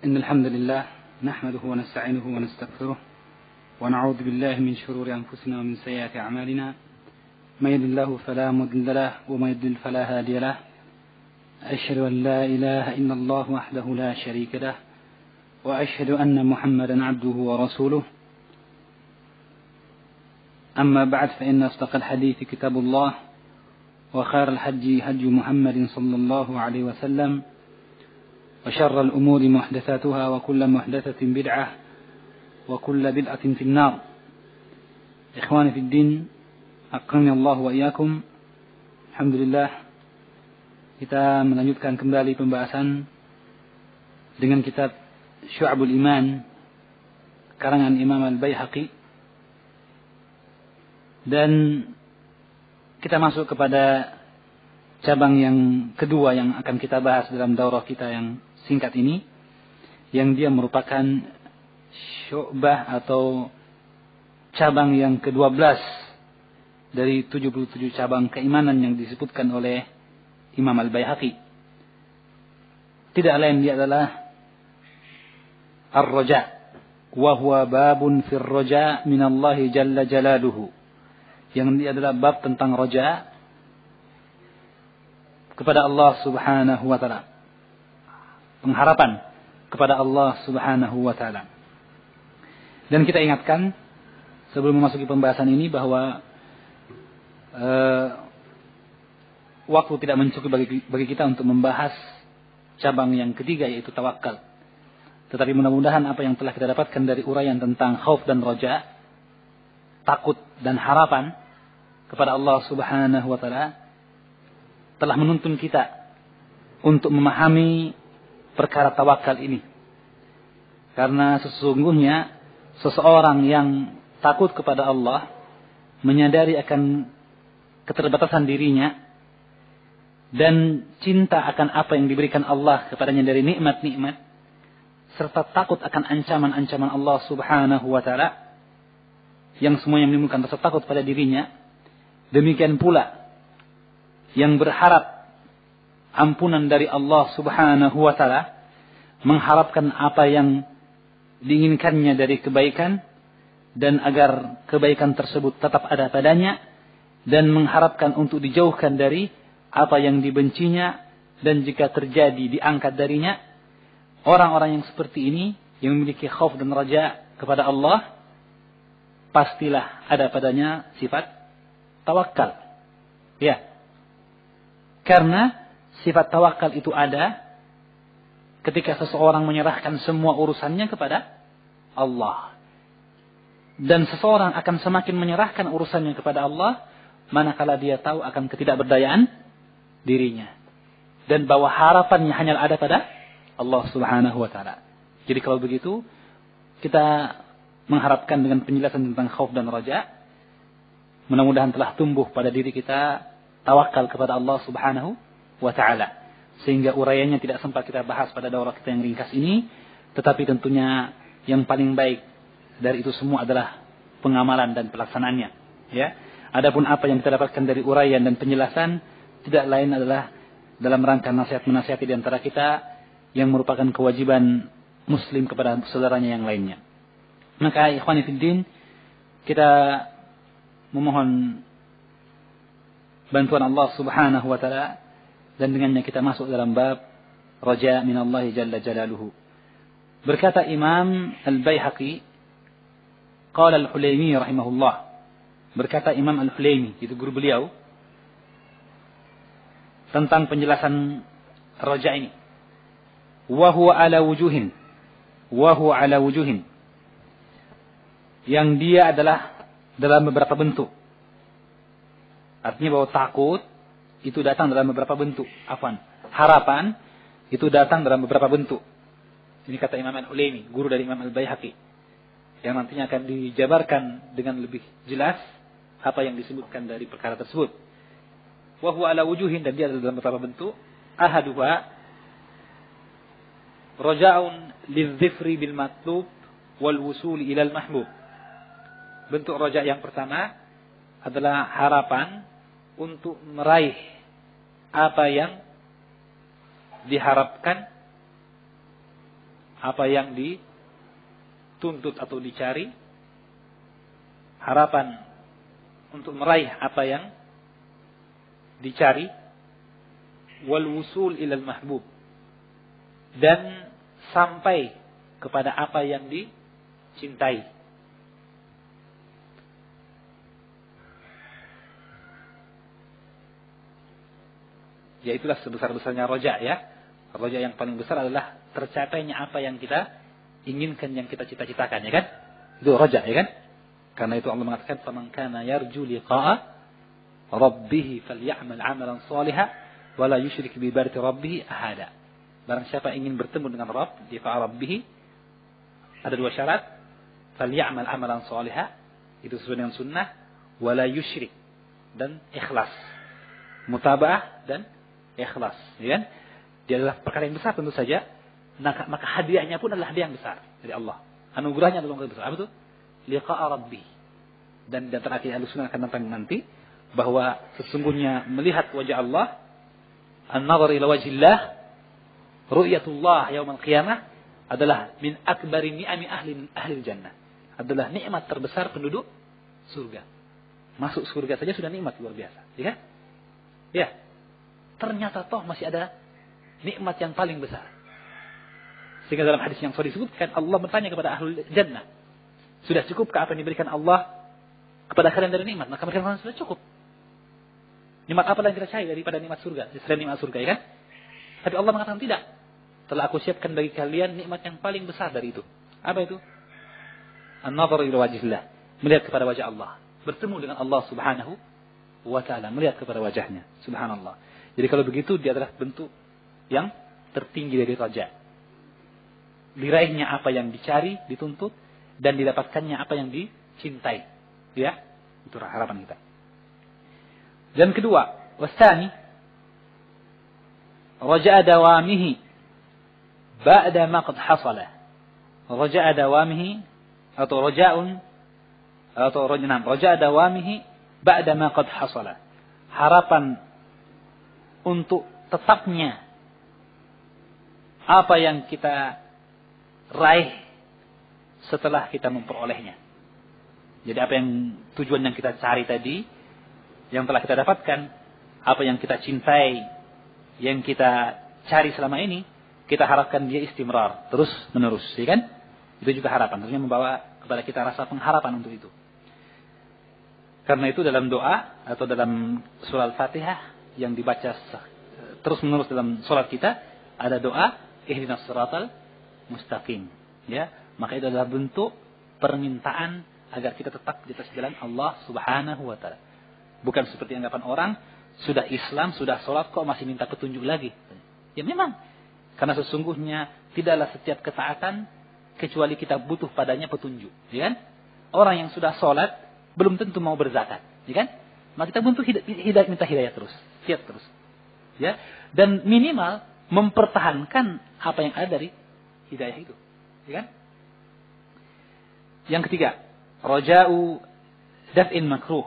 إن الحمد لله نحمده ونستعينه ونستغفره ونعوذ بالله من شرور أنفسنا ومن سيئات أعمالنا من يهد الله فلا مضل له ومن يضلل فلا هادي له أشهد أن لا إله إلا الله وحده لا شريك له وأشهد أن محمدا عبده ورسوله أما بعد فإن أصدق الحديث كتاب الله وخير الحج هدي محمد صلى الله عليه وسلم وشر الأمور محدثاتها وكل محدثة بدعة وكل بدعة في النار. إخواني في الدين أكرمني الله وإياكم. Alhamdulillah kita melanjutkan kembali pembahasan dengan kitab Syu'abul Iman karangan Imam Al-Baihaqi, dan kita masuk kepada cabang yang kedua yang akan kita bahas dalam daurah kita yang singkat ini, yang dia merupakan syu'bah atau cabang yang ke-12 dari 77 cabang keimanan yang disebutkan oleh Imam Al-Baihaqi. Tidak lain dia adalah Ar-Raja, wa huwa babun fir raja min Allah jalla jalaluhu, yang dia adalah bab tentang raja kepada Allah Subhanahu wa taala, pengharapan kepada Allah Subhanahu wa taala. Dan kita ingatkan sebelum memasuki pembahasan ini bahwa waktu tidak mencukupi bagi kita untuk membahas cabang yang ketiga, yaitu tawakal. Tetapi mudah-mudahan apa yang telah kita dapatkan dari uraian tentang khauf dan raja, takut dan harapan kepada Allah Subhanahu wa taala, telah menuntun kita untuk memahami perkara tawakal ini. Karena sesungguhnya seseorang yang takut kepada Allah, menyadari akan keterbatasan dirinya, dan cinta akan apa yang diberikan Allah kepadanya dari nikmat-nikmat, serta takut akan ancaman-ancaman Allah Subhanahu wa taala, yang semuanya menimbulkan rasa takut pada dirinya. Demikian pula yang berharap ampunan dari Allah Subhanahu wa taala, mengharapkan apa yang diinginkannya dari kebaikan, dan agar kebaikan tersebut tetap ada padanya, dan mengharapkan untuk dijauhkan dari apa yang dibencinya, dan jika terjadi diangkat darinya. Orang-orang yang seperti ini, yang memiliki khauf dan raja kepada Allah, pastilah ada padanya sifat tawakal. Ya. Karena sifat tawakal itu ada ketika seseorang menyerahkan semua urusannya kepada Allah. Dan seseorang akan semakin menyerahkan urusannya kepada Allah manakala dia tahu akan ketidakberdayaan dirinya, dan bahwa harapannya hanya ada pada Allah Subhanahu wa taala. Jadi kalau begitu, kita mengharapkan dengan penjelasan tentang khauf dan raja, mudah-mudahan telah tumbuh pada diri kita tawakal kepada Allah Subhanahu wa taala, sehingga uraiannya tidak sempat kita bahas pada daurah kita yang ringkas ini. Tetapi tentunya yang paling baik dari itu semua adalah pengamalan dan pelaksanaannya, ya. Adapun apa yang kita dapatkan dari uraian dan penjelasan tidak lain adalah dalam rangka nasihat-menasihati di antara kita, yang merupakan kewajiban muslim kepada saudaranya yang lainnya. Maka ikhwani fiddin, kita memohon bantuan Allah Subhanahu wa taala, dan dengannya kita masuk dalam bab raja min Allah jalla jalaluhu. Berkata Imam Al-Baihaqi, qala Al-Hulaimi rahimahullah, berkata Imam Al-Hulaimi, itu guru beliau, tentang penjelasan raja ini, wa huwa ala wujuhin, yang dia adalah dalam beberapa bentuk. Artinya bahwa takut itu datang dalam beberapa bentuk. Harapan itu datang dalam beberapa bentuk. Ini kata Imam Al-Hulaimi, guru dari Imam Al-Baihaqi, yang nantinya akan dijabarkan dengan lebih jelas apa yang disebutkan dari perkara tersebut. Wa huwa ala wujuhin, dan dia dalam beberapa bentuk. Ahaduha raja'un lidzifri bil matlub wal wusuli ilal mahbub. Bentuk raja yang pertama adalah harapan untuk meraih apa yang diharapkan apa yang dituntut atau dicari, harapan untuk meraih apa yang dicari, wal wusul ilal mahbub, dan sampai kepada apa yang dicintai. Ya, itulah sebesar-besarnya roja, ya. Roja yang paling besar adalah tercapainya apa yang kita inginkan, yang kita cita-citakan, ya kan? Itu roja, ya kan? Karena itu Allah mengatakan, "Faman kana yarju liqa'a rabbih falyamal 'amalan shalihan wa la yusyrik bi ibadati rabbih ahada." Barang siapa ingin bertemu dengan Rabb, liqa'a rabbih, ada dua syarat. Falyamal 'amalan shalihan, itu sesuai dengan sunnah, wa la yusyrik, dan ikhlas. Mutaba'ah dan ikhlas, ya kan? Dia adalah perkara yang besar tentu saja. Maka hadiahnya pun adalah hadiah yang besar dari Allah. Anugerahnya adalah yang besar. Apa itu? Liqa'a rabbi. Dan di antara akidah Ahlussunnah akan datang nanti bahwa sesungguhnya melihat wajah Allah, an-nazar ila wajhillah, ru'yatullah yaumil qiyamah, adalah min akbari ni'ami ahli jannah. Adalah nikmat terbesar penduduk surga. Masuk surga saja sudah nikmat luar biasa, ya kan? Ya. Ternyata toh masih ada nikmat yang paling besar. Sehingga dalam hadis yang sahih disebutkan, Allah bertanya kepada ahlul jannah, sudah cukupkah apa yang diberikan Allah kepada kalian dari nikmat? Maka mereka mengatakan sudah cukup. Nikmat apa yang kita cari daripada nikmat surga? Selain nikmat surga, ya kan? Tapi Allah mengatakan tidak. Telah aku siapkan bagi kalian nikmat yang paling besar dari itu. Apa itu? An-nazar ila wajhillah, melihat kepada wajah Allah, bertemu dengan Allah Subhanahu wa ta'ala, melihat kepada wajahnya. Subhanallah. Jadi kalau begitu dia adalah bentuk yang tertinggi dari raja. Diraihnya apa yang dicari, dituntut, dan didapatkannya apa yang dicintai. Ya, itu harapan kita. Dan kedua, wasani, raja'a dawamihi ba'da ma qad hasala. Raja'a dawamihi atau raja'un atau raja'a dawamihi ba'da ma qad hasala. Harapan untuk tetapnya apa yang kita raih setelah kita memperolehnya. Jadi apa yang tujuan yang kita cari tadi, yang telah kita dapatkan, apa yang kita cintai, yang kita cari selama ini, kita harapkan dia istimrar, terus menerus, ya kan? Itu juga harapan, tentunya membawa kepada kita rasa pengharapan untuk itu. Karena itu dalam doa atau dalam surah Al-Fatihah yang dibaca terus menerus dalam salat kita, ada doa ihdinas siratal mustaqim, ya. Maka itu adalah bentuk permintaan agar kita tetap di atas jalan Allah Subhanahu wa taala. Bukan seperti anggapan orang, sudah Islam, sudah salat kok masih minta petunjuk lagi. Ya memang, karena sesungguhnya tidaklah setiap ketaatan kecuali kita butuh padanya petunjuk, ya kan? Orang yang sudah salat belum tentu mau berzakat, ya kan? Maka kita butuh hidayah, minta hidayah terus, siap terus. Ya, dan minimal mempertahankan apa yang ada dari hidayah itu, ya kan? Yang ketiga, raja'u daf'in makruh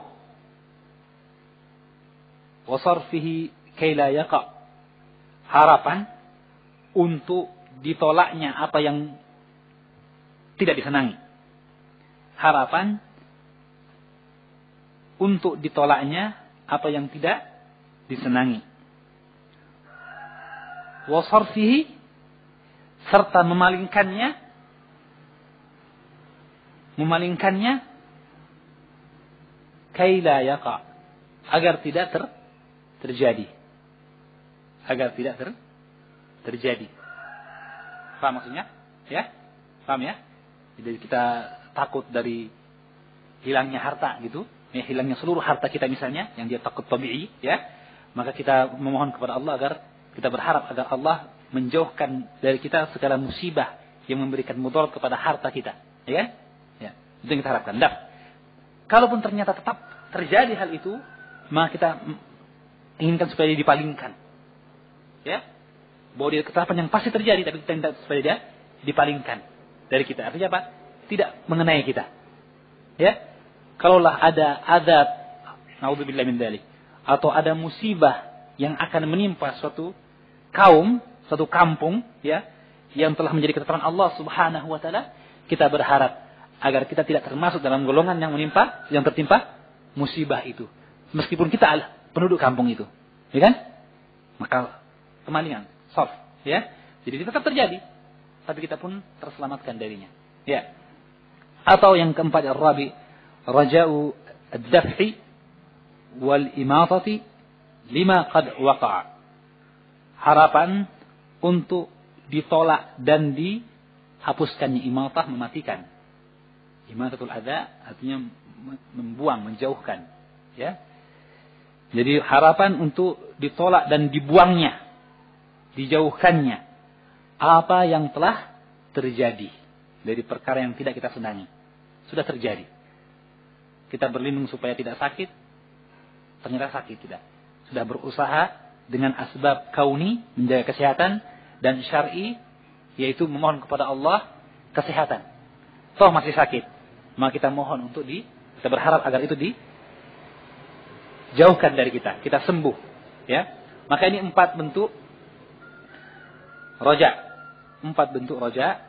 wa sarfihi kay la yaqa. Harapan untuk ditolaknya apa yang tidak disenangi. Harapan untuk ditolaknya apa yang tidak disenangi. Wa sarfihi, serta memalingkannya kay la yaqa, agar tidak terjadi. Agar tidak terjadi. Paham maksudnya? Ya? Paham ya? Jadi kita takut dari hilangnya harta gitu, ya, hilangnya seluruh harta kita misalnya, yang dia takut tabi'i, ya. Maka kita memohon kepada Allah agar kita berharap agar Allah menjauhkan dari kita segala musibah yang memberikan mudarat kepada harta kita, ya kan? Ya, itu yang kita harapkan. Dan kalaupun ternyata tetap terjadi hal itu, maka kita inginkan supaya dia dipalingkan. Ya, bahwa dia ketetapan yang pasti terjadi, tapi kita minta supaya dia dipalingkan dari kita. Artinya apa? Tidak mengenai kita. Ya, kalaulah ada azab, naudzubillah min dzalik, atau ada musibah yang akan menimpa suatu kaum, suatu kampung, ya, yang telah menjadi ketetapan Allah Subhanahu wa taala, kita berharap agar kita tidak termasuk dalam golongan yang tertimpa musibah itu. Meskipun kita adalah penduduk kampung itu. Ya kan? Maka kemalingan, soft, ya. Jadi tetap terjadi, tapi kita pun terselamatkan darinya. Ya. Atau yang keempat, ar-rabi, raja'u ad-daf'i wal imatati lima qad waqa'a. Harapan untuk ditolak dan dihapuskannya imatah, mematikan. Imatatul adza artinya membuang, menjauhkan, ya. Jadi harapan untuk ditolak dan dibuangnya, dijauhkannya apa yang telah terjadi dari perkara yang tidak kita senangi. Sudah terjadi. Kita berlindung supaya tidak sakit, ternyata sakit tidak. Sudah berusaha dengan asbab kauni menjaga kesehatan dan syar'i, yaitu memohon kepada Allah kesehatan. Toh masih sakit, maka kita mohon untuk kita berharap agar itu dijauhkan dari kita sembuh, ya. Maka ini 4 bentuk raja. 4 bentuk raja.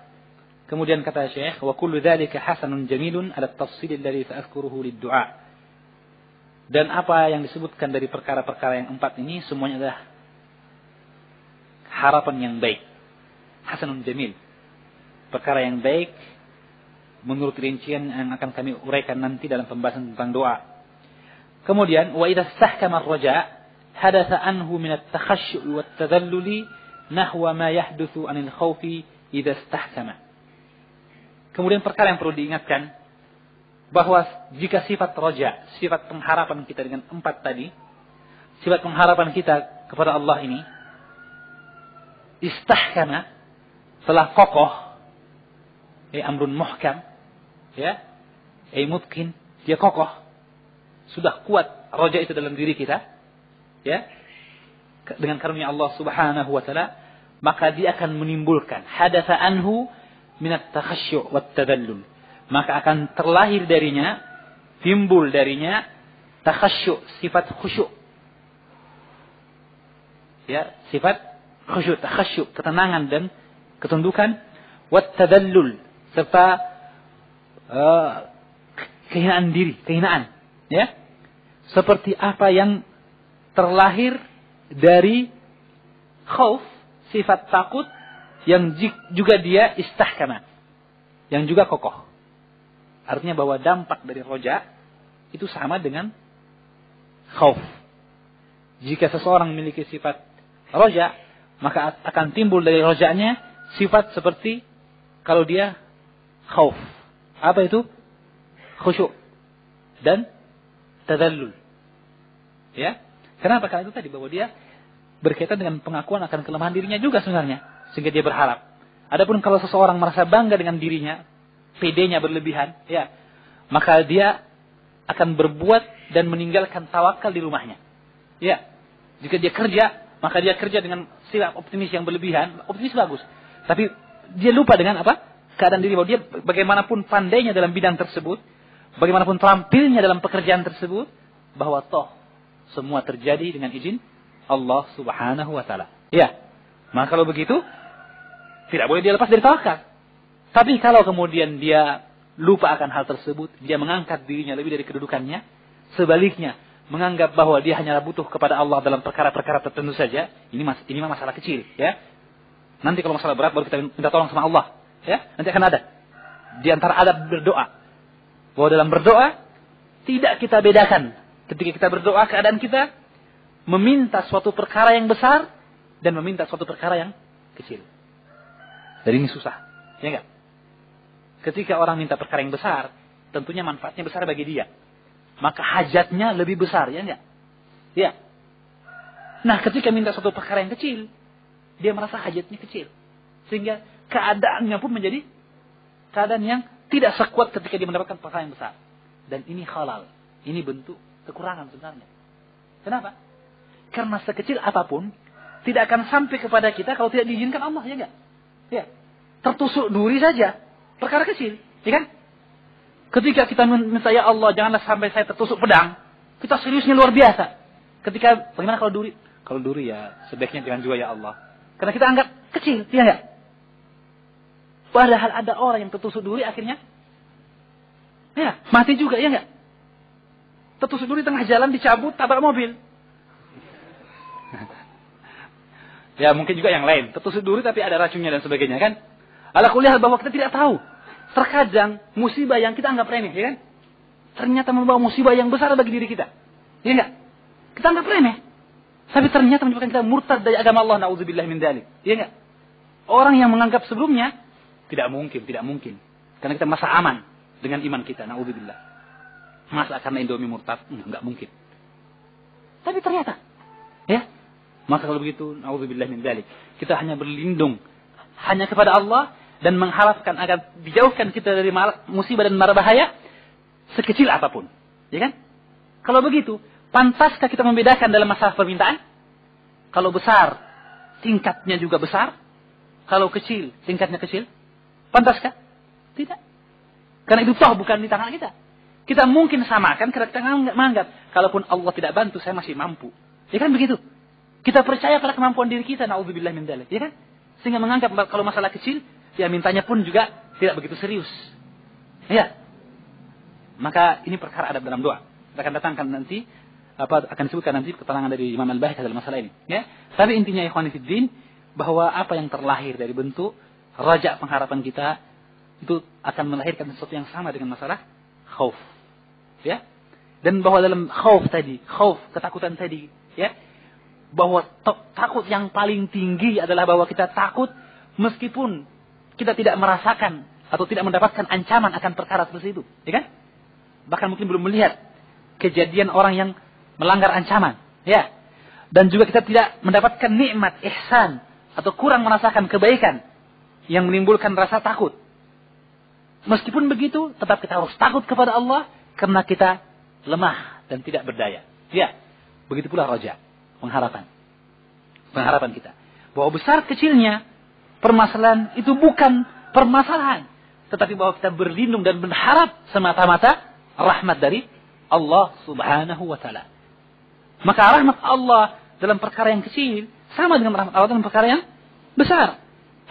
Kemudian kata Syekh, wa kullu dzalika hasanun jamilun ala at-tafsil alladhi sa'adhkuruhu lid-du'a. Dan apa yang disebutkan dari perkara-perkara yang 4 ini semuanya adalah harapan yang baik. Hasanun jamil. Perkara yang baik menurut rincian yang akan kami uraikan nanti dalam pembahasan tentang doa. Kemudian wa idza istahkama ar-raja hadatha anhu min at-takhashshu' wa at-tadhalluli nahwa ma yahduthu 'anil khawfi idza istahkama. Kemudian perkara yang perlu diingatkan, bahwa jika sifat roja, sifat pengharapan kita dengan 4 tadi, sifat pengharapan kita kepada Allah ini, istahkama, telah kokoh, amrun muhkam, ya, mutkin, dia kokoh, sudah kuat roja itu dalam diri kita, ya, dengan karunia Allah Subhanahu wa taala, maka dia akan menimbulkan hadatsa anhu minat takhasyu' wat tadallul, maka akan terlahir darinya, timbul darinya takhasyu', sifat khusyuk, ya, sifat khusyuk, takhasyu', ketenangan dan ketundukan, wat tadallul, serta kehinaan diri, kehinaan, ya, seperti apa yang terlahir dari khauf, sifat takut, yang juga dia istahkama, yang juga kokoh. Artinya bahwa dampak dari roja itu sama dengan khauf. Jika seseorang memiliki sifat roja, maka akan timbul dari rojanya sifat seperti kalau dia khauf. Apa itu? Khusyuk dan tadallul. Ya. Kenapa? Karena itu tadi bahwa dia berkaitan dengan pengakuan akan kelemahan dirinya juga sebenarnya, sehingga dia berharap. Adapun kalau seseorang merasa bangga dengan dirinya, pedenya berlebihan, ya, maka dia akan berbuat dan meninggalkan tawakal di rumahnya. Ya. Jika dia kerja, maka dia kerja dengan sifat optimis yang berlebihan. Optimis bagus, tapi dia lupa dengan apa? Keadaan diri, bahwa dia bagaimanapun pandainya dalam bidang tersebut, bagaimanapun terampilnya dalam pekerjaan tersebut, bahwa toh semua terjadi dengan izin Allah Subhanahu wa taala. Ya. Maka kalau begitu, tidak boleh dia lepas dari tawakal. Tapi kalau kemudian dia lupa akan hal tersebut, dia mengangkat dirinya lebih dari kedudukannya, sebaliknya menganggap bahwa dia hanya butuh kepada Allah dalam perkara-perkara tertentu saja, ini mah masalah kecil, ya. Nanti kalau masalah berat baru kita minta tolong sama Allah, ya. Nanti akan ada di antara adab berdoa. Bahwa dalam berdoa tidak kita bedakan ketika kita berdoa keadaan kita meminta suatu perkara yang besar dan meminta suatu perkara yang kecil. Jadi ini susah, ya enggak? Ketika orang minta perkara yang besar, tentunya manfaatnya besar bagi dia. Maka hajatnya lebih besar, ya enggak? Ya. Nah, ketika minta suatu perkara yang kecil, dia merasa hajatnya kecil. Sehingga keadaannya pun menjadi keadaan yang tidak sekuat ketika dia mendapatkan perkara yang besar. Dan ini halal. Ini bentuk kekurangan sebenarnya. Kenapa? Karena sekecil apapun tidak akan sampai kepada kita kalau tidak diizinkan Allah, ya enggak? Ya. Tertusuk duri saja, perkara kecil, ya kan? Ketika kita minta, ya Allah, janganlah sampai saya tertusuk pedang, kita seriusnya luar biasa. Ketika bagaimana kalau duri? Kalau duri ya sebaiknya jangan juga, ya Allah. Karena kita anggap kecil, ya enggak? Padahal ada orang yang tertusuk duri akhirnya ya mati juga, ya enggak? Tertusuk duri tengah jalan, dicabut, tabrak mobil. Ya mungkin juga yang lain, tertusuk duri tapi ada racunnya dan sebagainya kan. Ala kulli hal bahwa kita tidak tahu. Terkadang musibah yang kita anggap remeh, ya kan? Ternyata membawa musibah yang besar bagi diri kita. Ya enggak? Kita anggap remeh. Tapi ternyata menyebabkan kita murtad dari agama Allah, na'udzubillah min dzalik. Ya enggak? Orang yang menganggap sebelumnya tidak mungkin. Karena kita masa aman dengan iman kita, na'udzubillah. Masa karena Indomie murtad? Enggak mungkin. Tapi ternyata, ya. Maka kalau begitu, na'udzubillah min dzalik. Kita hanya berlindung hanya kepada Allah dan mengharapkan agar dijauhkan kita dari musibah dan mara bahaya sekecil apapun. Ya kan? Kalau begitu, pantaskah kita membedakan dalam masalah permintaan? Kalau besar, tingkatnya juga besar. Kalau kecil, tingkatnya kecil. Pantaskah? Tidak. Karena itu toh bukan di tangan kita. Kita mungkin samakan, kita menganggap, kalaupun Allah tidak bantu, saya masih mampu. Ya kan begitu? Kita percaya pada kemampuan diri kita, na'udzubillah min dzalik. Ya kan? Sehingga menganggap kalau masalah kecil, ya mintanya pun juga tidak begitu serius. Ya. Maka ini perkara adab dalam doa. Kita akan datangkan nanti, akan disebutkan nanti keterangan dari Imam Al-Bahjah dalam masalah ini. Ya. Tapi intinya ikhwani fiddin, bahwa apa yang terlahir dari bentuk raja pengharapan kita, itu akan melahirkan sesuatu yang sama dengan masalah khauf. Ya. Dan bahwa dalam khauf tadi, ketakutan tadi, ya, bahwa takut yang paling tinggi adalah bahwa kita takut meskipun kita tidak merasakan atau tidak mendapatkan ancaman akan perkara seperti itu. Ya kan? Bahkan mungkin belum melihat kejadian orang yang melanggar ancaman. Ya. Dan juga kita tidak mendapatkan nikmat, ihsan, atau kurang merasakan kebaikan yang menimbulkan rasa takut. Meskipun begitu, tetap kita harus takut kepada Allah karena kita lemah dan tidak berdaya. Ya. Begitu pula roja, pengharapan kita. Bahwa besar kecilnya permasalahan itu bukan permasalahan, tetapi bahwa kita berlindung dan berharap semata-mata rahmat dari Allah Subhanahu wa taala. Maka rahmat Allah dalam perkara yang kecil sama dengan rahmat Allah dalam perkara yang besar.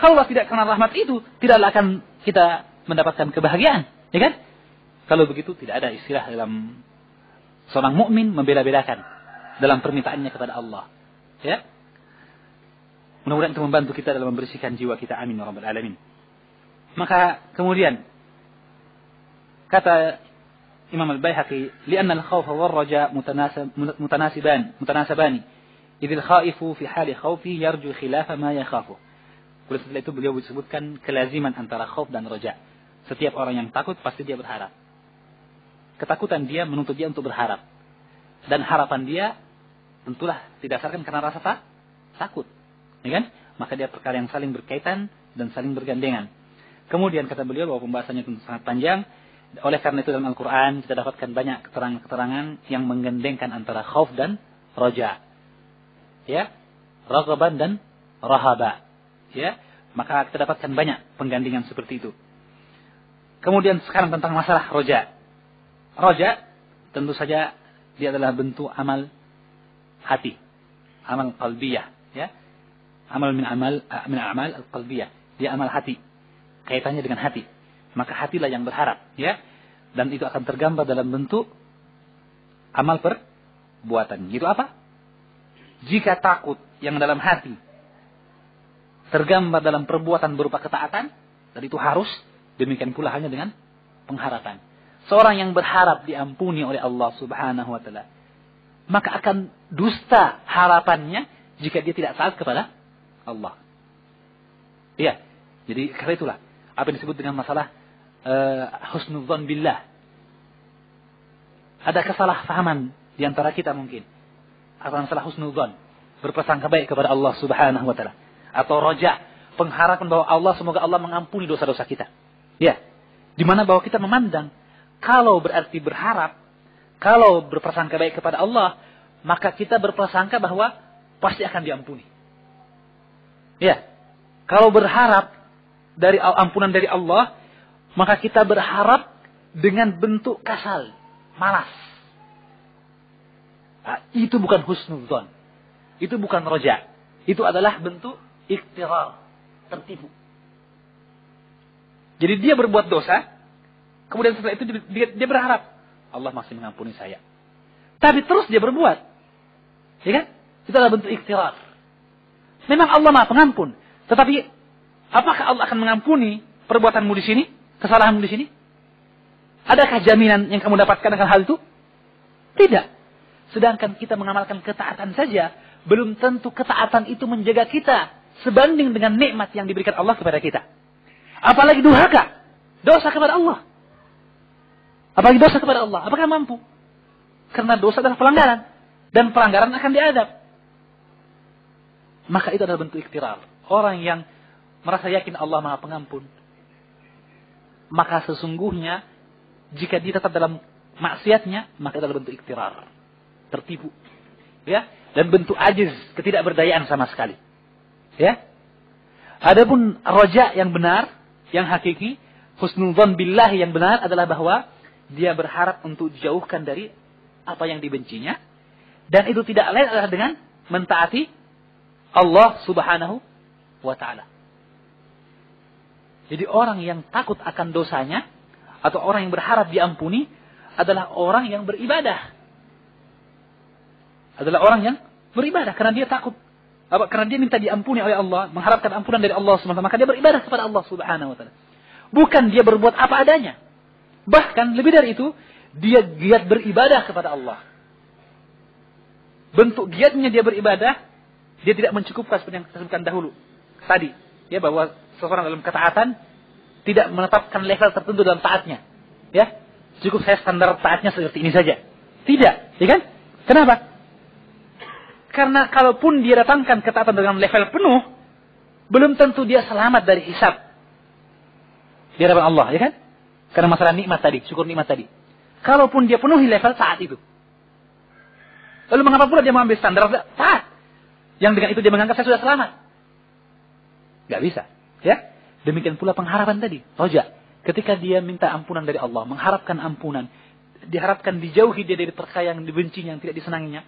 Kalau tidak karena rahmat itu, tidaklah akan kita mendapatkan kebahagiaan, ya kan? Kalau begitu tidak ada istilah dalam seorang mukmin membeda-bedakan dalam permintaannya kepada Allah. Ya. Mudah-mudahan itu membantu kita dalam membersihkan jiwa kita. Amin ya rabbal alamin. Maka kemudian kata Imam Al-Baihaqi, "Li'anna al-khawfa war-raja mutanasibani. Idil khaifu fi hali khawfi yarju khilafa ma yakhafu." Kemudian setelah itu beliau disebutkan kelaziman antara khauf dan raja. Setiap orang yang takut pasti dia berharap. Ketakutan dia menuntut dia untuk berharap. Dan harapan dia tentulah didasarkan karena rasa takut. Ya kan? Maka dia perkara yang saling berkaitan dan saling bergandengan. Kemudian kata beliau bahwa pembahasannya tentu sangat panjang. Oleh karena itu dalam Al-Quran kita dapatkan banyak keterangan-keterangan yang menggandengkan antara khauf dan raja. Ya, raghaban dan rahaba. Ya, maka kita dapatkan banyak penggandengan seperti itu. Kemudian sekarang tentang masalah raja. Raja tentu saja dia adalah bentuk amal hati, amal qalbiyah, ya. Amal min amal al-qalbiyah. Dia amal hati. Kaitannya dengan hati. Maka hatilah yang berharap, ya. Dan itu akan tergambar dalam bentuk amal perbuatan. Itu apa? Jika takut yang dalam hati tergambar dalam perbuatan berupa ketaatan, dan itu harus, demikian pula hanya dengan pengharapan. Seorang yang berharap diampuni oleh Allah Subhanahu wa taala, maka akan dusta harapannya jika dia tidak taat kepada Allah. Iya. Jadi karena itulah apa yang disebut dengan masalah husnudzan billah. Ada kesalahpahaman di antara kita mungkin. Apa masalah husnudzan, berprasangka baik kepada Allah Subhanahu wa taala, atau raja, pengharapan bahwa Allah, semoga Allah mengampuni dosa-dosa kita. Ya. Di mana bahwa kita memandang kalau berarti berharap, kalau berprasangka baik kepada Allah, maka kita berprasangka bahwa pasti akan diampuni. Ya. Kalau berharap dari ampunan dari Allah, maka kita berharap dengan bentuk kasal, malas. Nah, itu bukan husnudzon. Itu bukan roja. Itu adalah bentuk iktirar, tertipu. Jadi dia berbuat dosa, kemudian setelah itu dia berharap Allah masih mengampuni saya. Tapi terus dia berbuat. Ya kan? Itu adalah bentuk ikhtirar. Memang Allah Maha Pengampun, tetapi apakah Allah akan mengampuni perbuatanmu di sini, kesalahanmu di sini? Adakah jaminan yang kamu dapatkan akan hal itu? Tidak. Sedangkan kita mengamalkan ketaatan saja, belum tentu ketaatan itu menjaga kita sebanding dengan nikmat yang diberikan Allah kepada kita. Apalagi durhaka, dosa kepada Allah. Apalagi dosa kepada Allah, apakah mampu? Karena dosa adalah pelanggaran, dan pelanggaran akan diadab. Maka itu adalah bentuk ikhtirar. Orang yang merasa yakin Allah Maha Pengampun, maka sesungguhnya jika dia tetap dalam maksiatnya, maka itu adalah bentuk ikhtirar, tertipu, ya, dan bentuk ajiz, ketidakberdayaan sama sekali, ya. Adapun roja yang benar, yang hakiki, husnul dzan billah yang benar adalah bahwa dia berharap untuk dijauhkan dari apa yang dibencinya, dan itu tidak lain adalah dengan mentaati Allah Subhanahu wa Ta'ala. Jadi orang yang takut akan dosanya atau orang yang berharap diampuni adalah orang yang beribadah. Adalah orang yang beribadah karena dia takut, karena dia minta diampuni oleh Allah, mengharapkan ampunan dari Allah SWT, maka dia beribadah kepada Allah Subhanahu wa Ta'ala. Bukan dia berbuat apa adanya. Bahkan lebih dari itu, dia giat beribadah kepada Allah. Bentuk giatnya dia beribadah, dia tidak mencukupkan seperti yang kita sebutkan dahulu tadi, ya, bahwa seseorang dalam ketaatan tidak menetapkan level tertentu dalam taatnya, ya, cukup saya standar taatnya seperti ini saja. Tidak, ya kan? Kenapa? Karena kalaupun dia datangkan ketaatan dengan level penuh, belum tentu dia selamat dari hisab di hadapan Allah, ya kan? Karena masalah nikmat tadi, syukur nikmat tadi. Kalaupun dia penuhi level taat itu, lalu mengapa pula dia mengambil standar taat yang dengan itu dia menganggap saya sudah selamat? Gak bisa, ya. Demikian pula pengharapan tadi, roja. Ketika dia minta ampunan dari Allah, mengharapkan ampunan, diharapkan dijauhi dia dari perkara yang dibencinya, yang tidak disenanginya,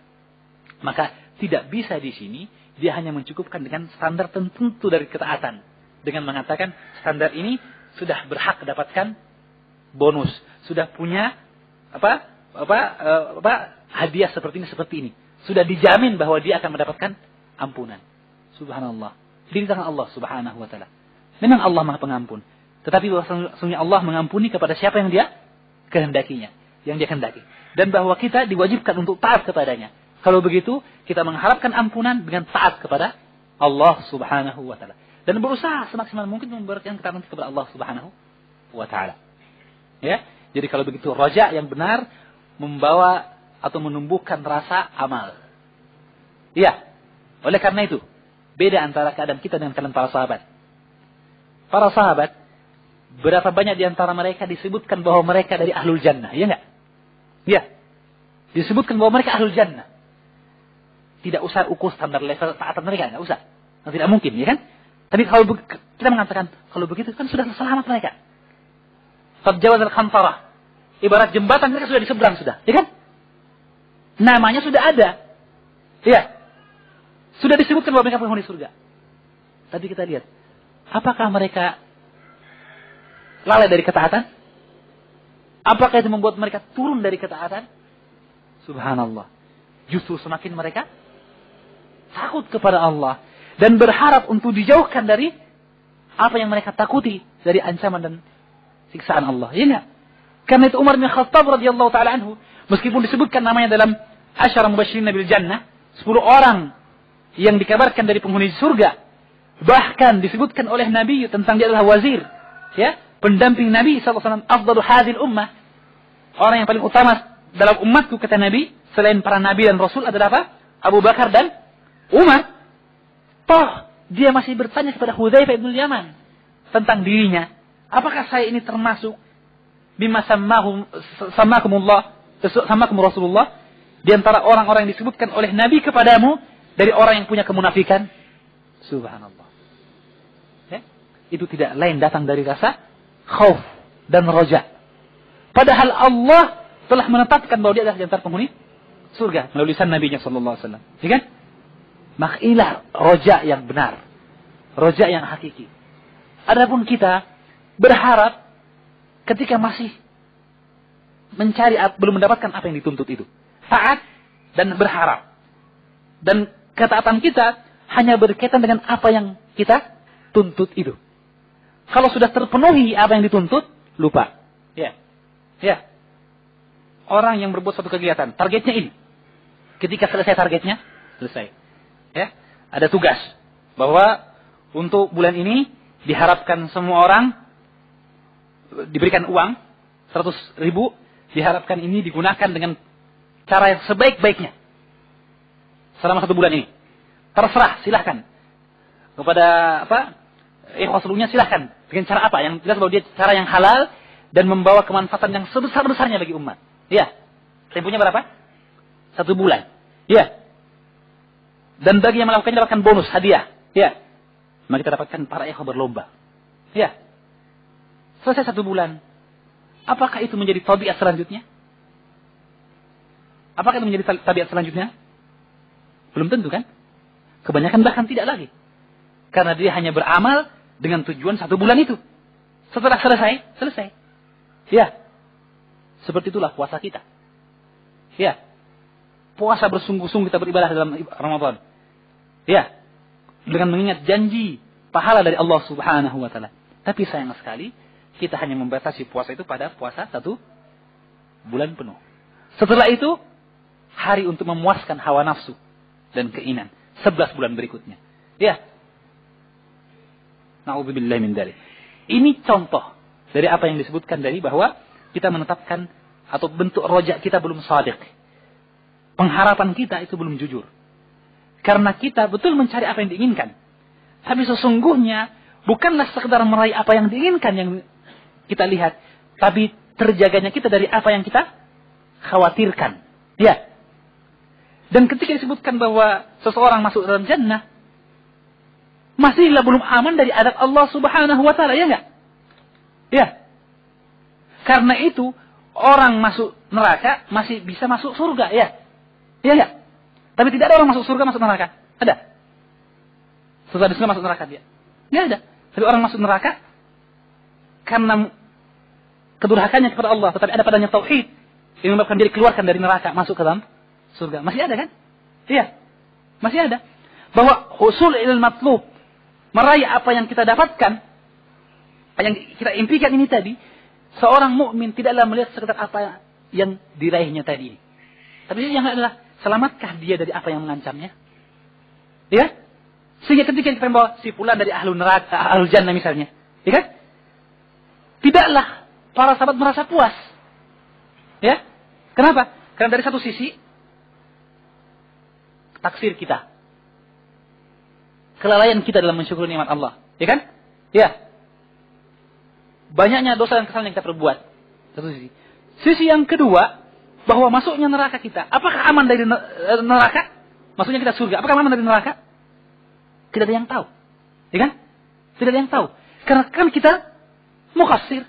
maka tidak bisa di sini dia hanya mencukupkan dengan standar tertentu dari ketaatan, dengan mengatakan standar ini sudah berhak mendapatkan bonus, sudah punya hadiah seperti ini, sudah dijamin bahwa dia akan mendapatkan ampunan. Subhanallah, di tangan Allah Subhanahu wa Ta'ala. Memang Allah Maha Pengampun, tetapi bahwasanya Allah mengampuni kepada siapa yang dia kehendakinya, yang dia kehendaki, dan bahwa kita diwajibkan untuk taat kepadanya. Kalau begitu, kita mengharapkan ampunan dengan taat kepada Allah Subhanahu wa Ta'ala, dan berusaha semaksimal mungkin memberikan ketaatan kepada Allah Subhanahu wa Ta'ala. Ya, jadi kalau begitu roja yang benar membawa atau menumbuhkan rasa amal. Ya, oleh karena itu beda antara keadaan kita dengan keadaan para sahabat. Para sahabat, berapa banyak di antara mereka disebutkan bahwa mereka dari ahlul jannah, ya enggak? Ya, disebutkan bahwa mereka ahlul jannah. Tidak usah ukur standar level taatan mereka, enggak usah. Tidak mungkin, ya kan? Tapi kalau kita mengatakan kalau begitu kan sudah selamat mereka. Qad jawazal khantarah. Ibarat jembatan mereka sudah di seberang sudah, ya kan? Namanya sudah ada. Ya. Sudah disebutkan bahwa mereka penghuni surga. Tapi kita lihat, apakah mereka lalai dari ketaatan? Apakah itu membuat mereka turun dari ketaatan? Subhanallah. Justru semakin mereka takut kepada Allah dan berharap untuk dijauhkan dari apa yang mereka takuti dari ancaman dan siksaan Allah. Ya enggak? Karena itu Umar bin Khattab radhiyallahu taala anhu, meskipun disebutkan namanya dalam Asyara Mubasysyirin bil Jannah, 10 orang yang dikabarkan dari penghuni surga, bahkan disebutkan oleh Nabi tentang dia adalah wazir, ya, pendamping Nabi sallallahu alaihi wasallam, afdalu hadhil ummah, orang yang paling utama dalam umatku, kata Nabi, selain para nabi dan rasul adalah apa? Abu Bakar dan Umar. Toh dia masih bertanya kepada Hudzaifah bin Yaman tentang dirinya, apakah saya ini termasuk bima sammakum Rasulullah, di antara orang-orang yang disebutkan oleh Nabi kepadamu dari orang yang punya kemunafikan? Subhanallah. Ya? Itu tidak lain datang dari rasa khauf dan roja. Padahal Allah telah menetapkan bahwa dia adalah di antara penghuni surga melalui lisan Nabi-Nya sallallahu alaihi wasallam. Ya kan? Maka inilah roja yang benar, roja yang hakiki. Adapun kita berharap ketika masih mencari, belum mendapatkan apa yang dituntut itu. Taat dan berharap. Dan ketaatan kita hanya berkaitan dengan apa yang kita tuntut itu. Kalau sudah terpenuhi apa yang dituntut, lupa. Ya. Ya. Orang yang berbuat suatu kegiatan, targetnya ini. Ketika selesai targetnya, selesai. Ya. Ada tugas bahwa untuk bulan ini diharapkan semua orang diberikan uang 100.000, diharapkan ini digunakan dengan cara yang sebaik-baiknya selama 1 bulan ini. Terserah, silahkan kepada ikhwaslunya, silahkan dengan cara apa yang jelas bahwa dia cara yang halal dan membawa kemanfaatan yang sebesar-besarnya bagi umat. Ya, temponya berapa? 1 bulan. Ya. Dan bagi yang melakukannya dapatkan bonus, hadiah. Ya. Maka kita dapatkan para ikhwah berlomba. Ya. Selesai 1 bulan. Apakah itu menjadi tabiat selanjutnya? Apakah itu menjadi tabiat selanjutnya? Belum tentu kan? Kebanyakan bahkan tidak lagi. Karena dia hanya beramal dengan tujuan 1 bulan itu. Setelah selesai. Ya. Seperti itulah puasa kita. Ya. Puasa bersungguh-sungguh kita beribadah dalam Ramadan. Ya. Dengan mengingat janji pahala dari Allah Subhanahu wa taala. Tapi sayang sekali kita hanya membatasi puasa itu pada puasa 1 bulan penuh. Setelah itu hari untuk memuaskan hawa nafsu dan keinginan 11 bulan berikutnya. Ya. Na'udzubillahi min dzalik. Ini contoh dari apa yang disebutkan dari bahwa kita menetapkan atau bentuk rojak kita belum shadiq. Pengharapan kita itu belum jujur. Karena kita betul mencari apa yang diinginkan. Tapi sesungguhnya bukanlah sekedar meraih apa yang diinginkan yang kita lihat. Tapi terjaganya kita dari apa yang kita khawatirkan. Ya. Dan ketika disebutkan bahwa seseorang masuk dalam jannah, masihlah belum aman dari adab Allah Subhanahu wa taala, ya enggak? Ya. Karena itu orang masuk neraka masih bisa masuk surga, ya. Ya enggak? Tapi tidak ada orang masuk surga masuk neraka. Ada? Setelah di surga masuk neraka dia. Tidak ada. Tapi orang masuk neraka karena kedurhakannya kepada Allah, tetapi ada padanya tauhid yang menyebabkan dia dikeluarkan dari neraka masuk ke dalam surga. Masih ada kan? Iya. Masih ada. Bahwa husul ilal matlub, meraih apa yang kita dapatkan, yang kita impikan ini tadi, seorang mukmin tidaklah melihat sekedar apa yang diraihnya tadi. Tapi yang adalah selamatkah dia dari apa yang mengancamnya? Ya? Sehingga ketika kita membawa si fulan dari ahlul neraka, ahlul jannah misalnya, ya kan? Tidaklah para sahabat merasa puas. Ya? Kenapa? Karena dari satu sisi taksir kita, kelalaian kita dalam mensyukuri nikmat Allah, ya kan? Ya. Banyaknya dosa dan kesalahan yang kita perbuat. Satu sisi. Sisi yang kedua, bahwa masuknya neraka kita, apakah aman dari neraka? Maksudnya kita surga, apakah aman dari neraka? Tidak ada yang tahu. Ya kan? Tidak ada yang tahu. Karena kan kita muqassir.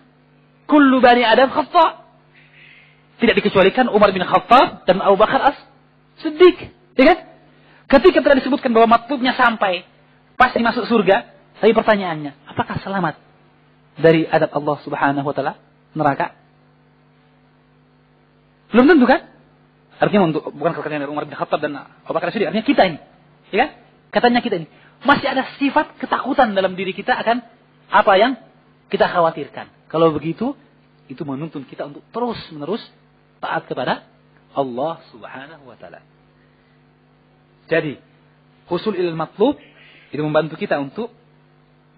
Kullu bani Adam khata'. Tidak dikecualikan Umar bin Khattab dan Abu Bakar as-Siddiq. Ya kan? Ketika telah disebutkan bahwa matlubnya sampai, pasti masuk surga. Tapi pertanyaannya, apakah selamat dari adab Allah Subhanahu wa taala neraka? Belum tentu kan? Artinya untuk bukan perkataan dari Umar bin Khattab dan Abu Bakar as-Siddiq, artinya kita ini. Ya kan? Katanya kita ini. Masih ada sifat ketakutan dalam diri kita akan apa yang kita khawatirkan. Kalau begitu, itu menuntun kita untuk terus-menerus taat kepada Allah Subhanahu wa taala. Jadi, husul ilal matlub itu membantu kita untuk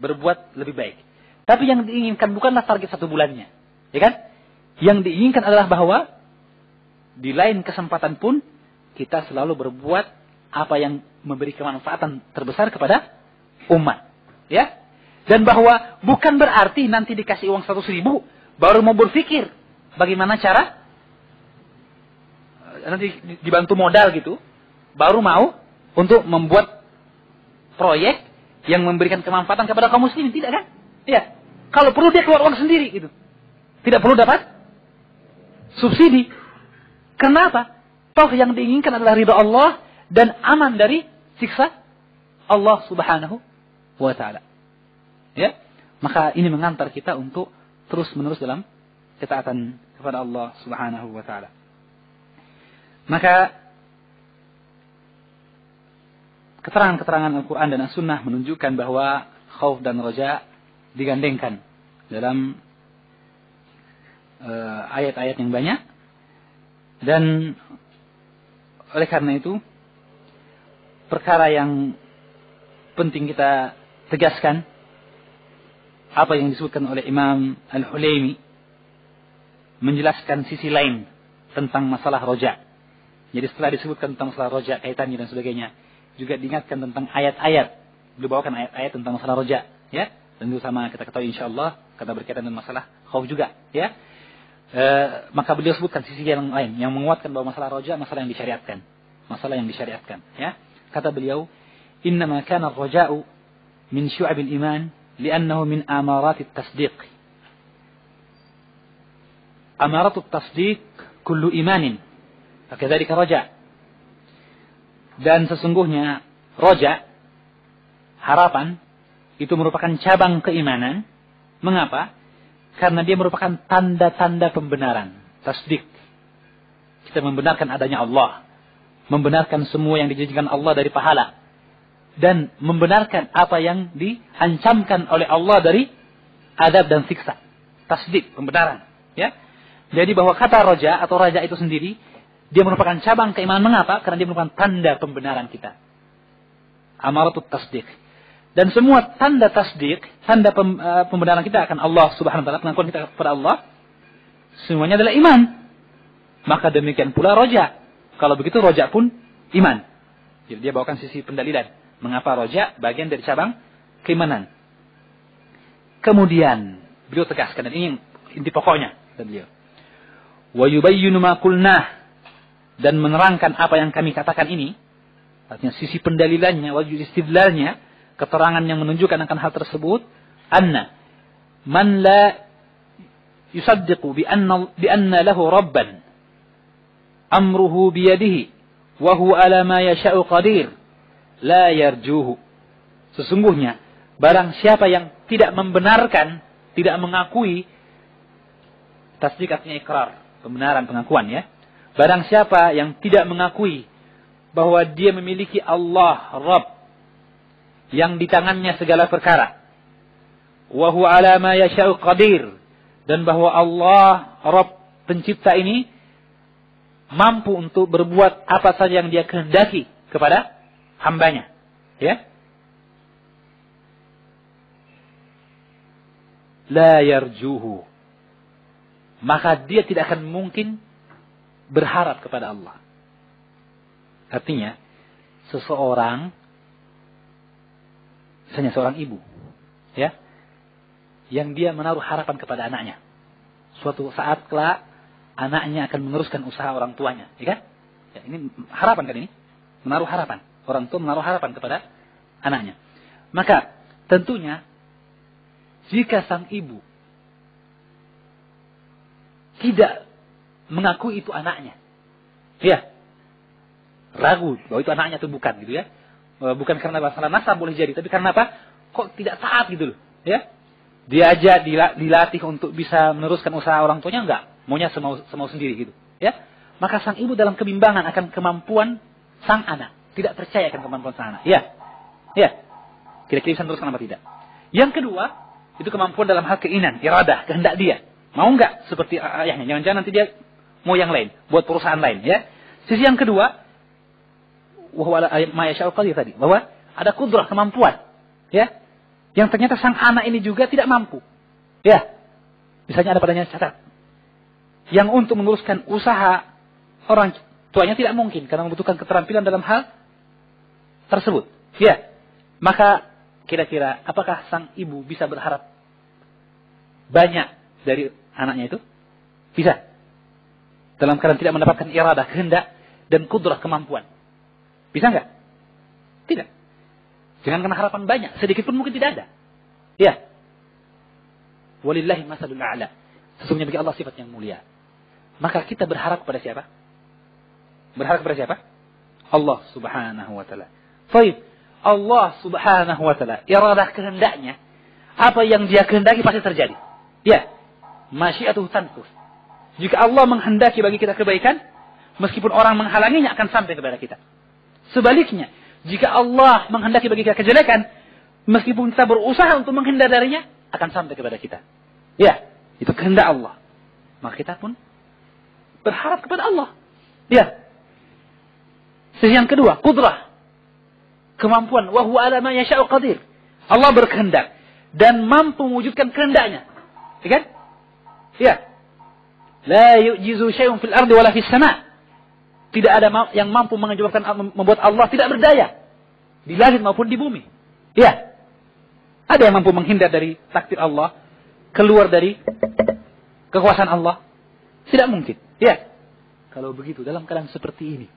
berbuat lebih baik. Tapi yang diinginkan bukanlah target 1 bulannya. Ya kan? Yang diinginkan adalah bahwa di lain kesempatan pun kita selalu berbuat apa yang memberi kemanfaatan terbesar kepada umat. Ya? Dan bahwa bukan berarti nanti dikasih uang 100.000 baru mau berpikir bagaimana cara nanti dibantu modal gitu, baru mau untuk membuat proyek yang memberikan kemanfaatan kepada kaum muslimin, tidak kan? Ya. Kalau perlu dia keluar uang sendiri gitu. Tidak perlu dapat subsidi. Kenapa? Toh yang diinginkan adalah ridha Allah dan aman dari siksa Allah Subhanahu wa taala. Ya. Maka ini mengantar kita untuk terus-menerus dalam ketaatan kepada Allah Subhanahu wa taala. Maka keterangan-keterangan Al-Quran dan As-Sunnah menunjukkan bahwa khauf dan roja digandengkan dalam ayat-ayat yang banyak. Dan oleh karena itu, perkara yang penting kita tegaskan, apa yang disebutkan oleh Imam Al-Hulaimi, menjelaskan sisi lain tentang masalah roja. Jadi setelah disebutkan tentang masalah roja, kaitannya dan sebagainya, juga diingatkan tentang ayat-ayat. Dibawakan ayat-ayat tentang masalah roja, ya. Dan itu sama kita ketahui insyaallah kata berkaitan dengan masalah khauf juga, ya. Maka beliau sebutkan sisi yang lain yang menguatkan bahwa masalah roja masalah yang disyariatkan. Masalah yang disyariatkan, ya. Kata beliau, "Innama kana ar-raja'u min syu'abil iman li'annahu min amaratit tasdiq." Amaratut tasdiq kullu imanin. Fakadzalika raja. Dan sesungguhnya roja, harapan, itu merupakan cabang keimanan. Mengapa? Karena dia merupakan tanda-tanda pembenaran. Tasdik. Kita membenarkan adanya Allah. Membenarkan semua yang dijanjikan Allah dari pahala. Dan membenarkan apa yang diancamkan oleh Allah dari adab dan siksa. Tasdik, pembenaran. Ya. Jadi bahwa kata roja atau raja itu sendiri, dia merupakan cabang keimanan. Mengapa? Karena dia merupakan tanda pembenaran kita. Amaratut tasdik. Dan semua tanda tasdik, tanda pembenaran kita akan Allah Subhanahu wa taala, pengakuan kita kepada Allah, semuanya adalah iman. Maka demikian pula roja. Kalau begitu roja pun iman. Jadi dia bawakan sisi pendalilan. Mengapa roja bagian dari cabang keimanan. Kemudian beliau tegaskan, dan ini inti pokoknya kata beliau. Wa yubayyinu ma qulnah, dan menerangkan apa yang kami katakan ini, artinya sisi pendalilannya, wajib istidlalnya, keterangan yang menunjukkan akan hal tersebut, anna man la yusaddiqu bi anna lahu rabban amruhu biyadihi wa huwa ala ma yasha'u qadir la yarjuhu. Sesungguhnya barang siapa yang tidak membenarkan, tidak mengakui, tasdik artinya ikrar, pembenaran, pengakuan, ya. Barang siapa yang tidak mengakui bahwa dia memiliki Allah Rabb yang di tangannya segala perkara, wa huwa ala ma yasha'u qadir, dan bahwa Allah Rabb pencipta ini mampu untuk berbuat apa saja yang dia kehendaki kepada hambanya, ya. La yarjuhu, maka dia tidak akan mungkin berharap kepada Allah. Artinya, seseorang, misalnya seorang ibu, ya, yang dia menaruh harapan kepada anaknya. Suatu saat kelak anaknya akan meneruskan usaha orang tuanya, ya kan? Ya, ini harapan kan ini? Menaruh harapan. Orang tua menaruh harapan kepada anaknya. Maka tentunya jika sang ibu tidak mengakui itu anaknya, ya, ragu bahwa itu anaknya itu bukan, gitu ya. Bukan karena masalah nasab boleh jadi, tapi karena apa? Kok tidak taat gitu loh, ya. Diajak, dilatih untuk bisa meneruskan usaha orang tuanya, enggak. Maunya semau sendiri gitu, ya. Maka sang ibu dalam kebimbangan akan kemampuan sang anak. Tidak percaya akan kemampuan sang anak. Ya. Ya. Kira-kira bisa meneruskan apa tidak. Yang kedua, itu kemampuan dalam hal keinginan, iradah, kehendak dia. Mau enggak seperti ayahnya. Jangan-jangan nanti dia mau yang lain, buat perusahaan lain, ya. Sisi yang kedua, wahwa ma yasha'u qadir tadi, bahwa ada kudrah, kemampuan, ya. Yang ternyata sang anak ini juga tidak mampu. Ya. Misalnya ada padanya cacat. Yang untuk meneruskan usaha orang tuanya tidak mungkin karena membutuhkan keterampilan dalam hal tersebut. Ya. Maka kira-kira apakah sang ibu bisa berharap banyak dari anaknya itu? Bisa. Dalam keadaan tidak mendapatkan iradah, kehendak dan kudrah, kemampuan. Bisa enggak? Tidak. Jangan kena harapan banyak, sedikit pun mungkin tidak ada. Ya. Walillahi masalul a'la. Sesungguhnya bagi Allah sifat yang mulia. Maka kita berharap kepada siapa? Berharap kepada siapa? Allah Subhanahu wa taala. Baik, Allah Subhanahu wa taala iradah kehendaknya Apa yang dia kehendaki pasti terjadi. Ya. Masyiatuhu tanfuz. Jika Allah menghendaki bagi kita kebaikan, meskipun orang menghalanginya akan sampai kepada kita. Sebaliknya, jika Allah menghendaki bagi kita kejelekan, meskipun kita berusaha untuk menghindar darinya, akan sampai kepada kita. Ya, itu kehendak Allah. Maka kita pun berharap kepada Allah. Ya. Sisi yang kedua, qudrah. Kemampuan. Wa huwa ala ma yasha'u qadir. Allah berkehendak dan mampu mewujudkan kehendaknya. Ya kan? Ya. La yu'jizu syai'un fil ardi wala fis sama'. Tidak ada yang mampu membuat Allah tidak berdaya di langit maupun di bumi. Ya. Ada yang mampu menghindar dari takdir Allah, keluar dari kekuasaan Allah? Tidak mungkin. Ya. Kalau begitu dalam keadaan seperti ini,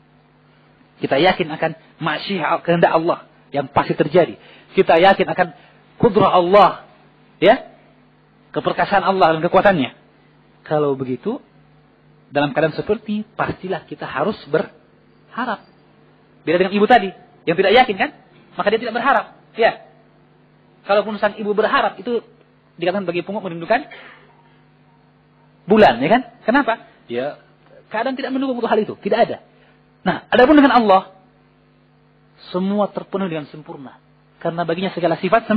kita yakin akan masyiah kehendak Allah yang pasti terjadi. Kita yakin akan kudrah Allah, ya, keperkasaan Allah dan kekuatannya. Kalau begitu, dalam keadaan seperti, pastilah kita harus berharap. Beda dengan ibu tadi, yang tidak yakin kan? Maka dia tidak berharap. Ya. Kalaupun sang ibu berharap, itu dikatakan bagi pungut merindukan bulan, ya kan? Kenapa? Ya, keadaan tidak mendukung untuk hal itu. Tidak ada. Nah, adapun dengan Allah, semua terpenuhi dengan sempurna. Karena baginya segala sifat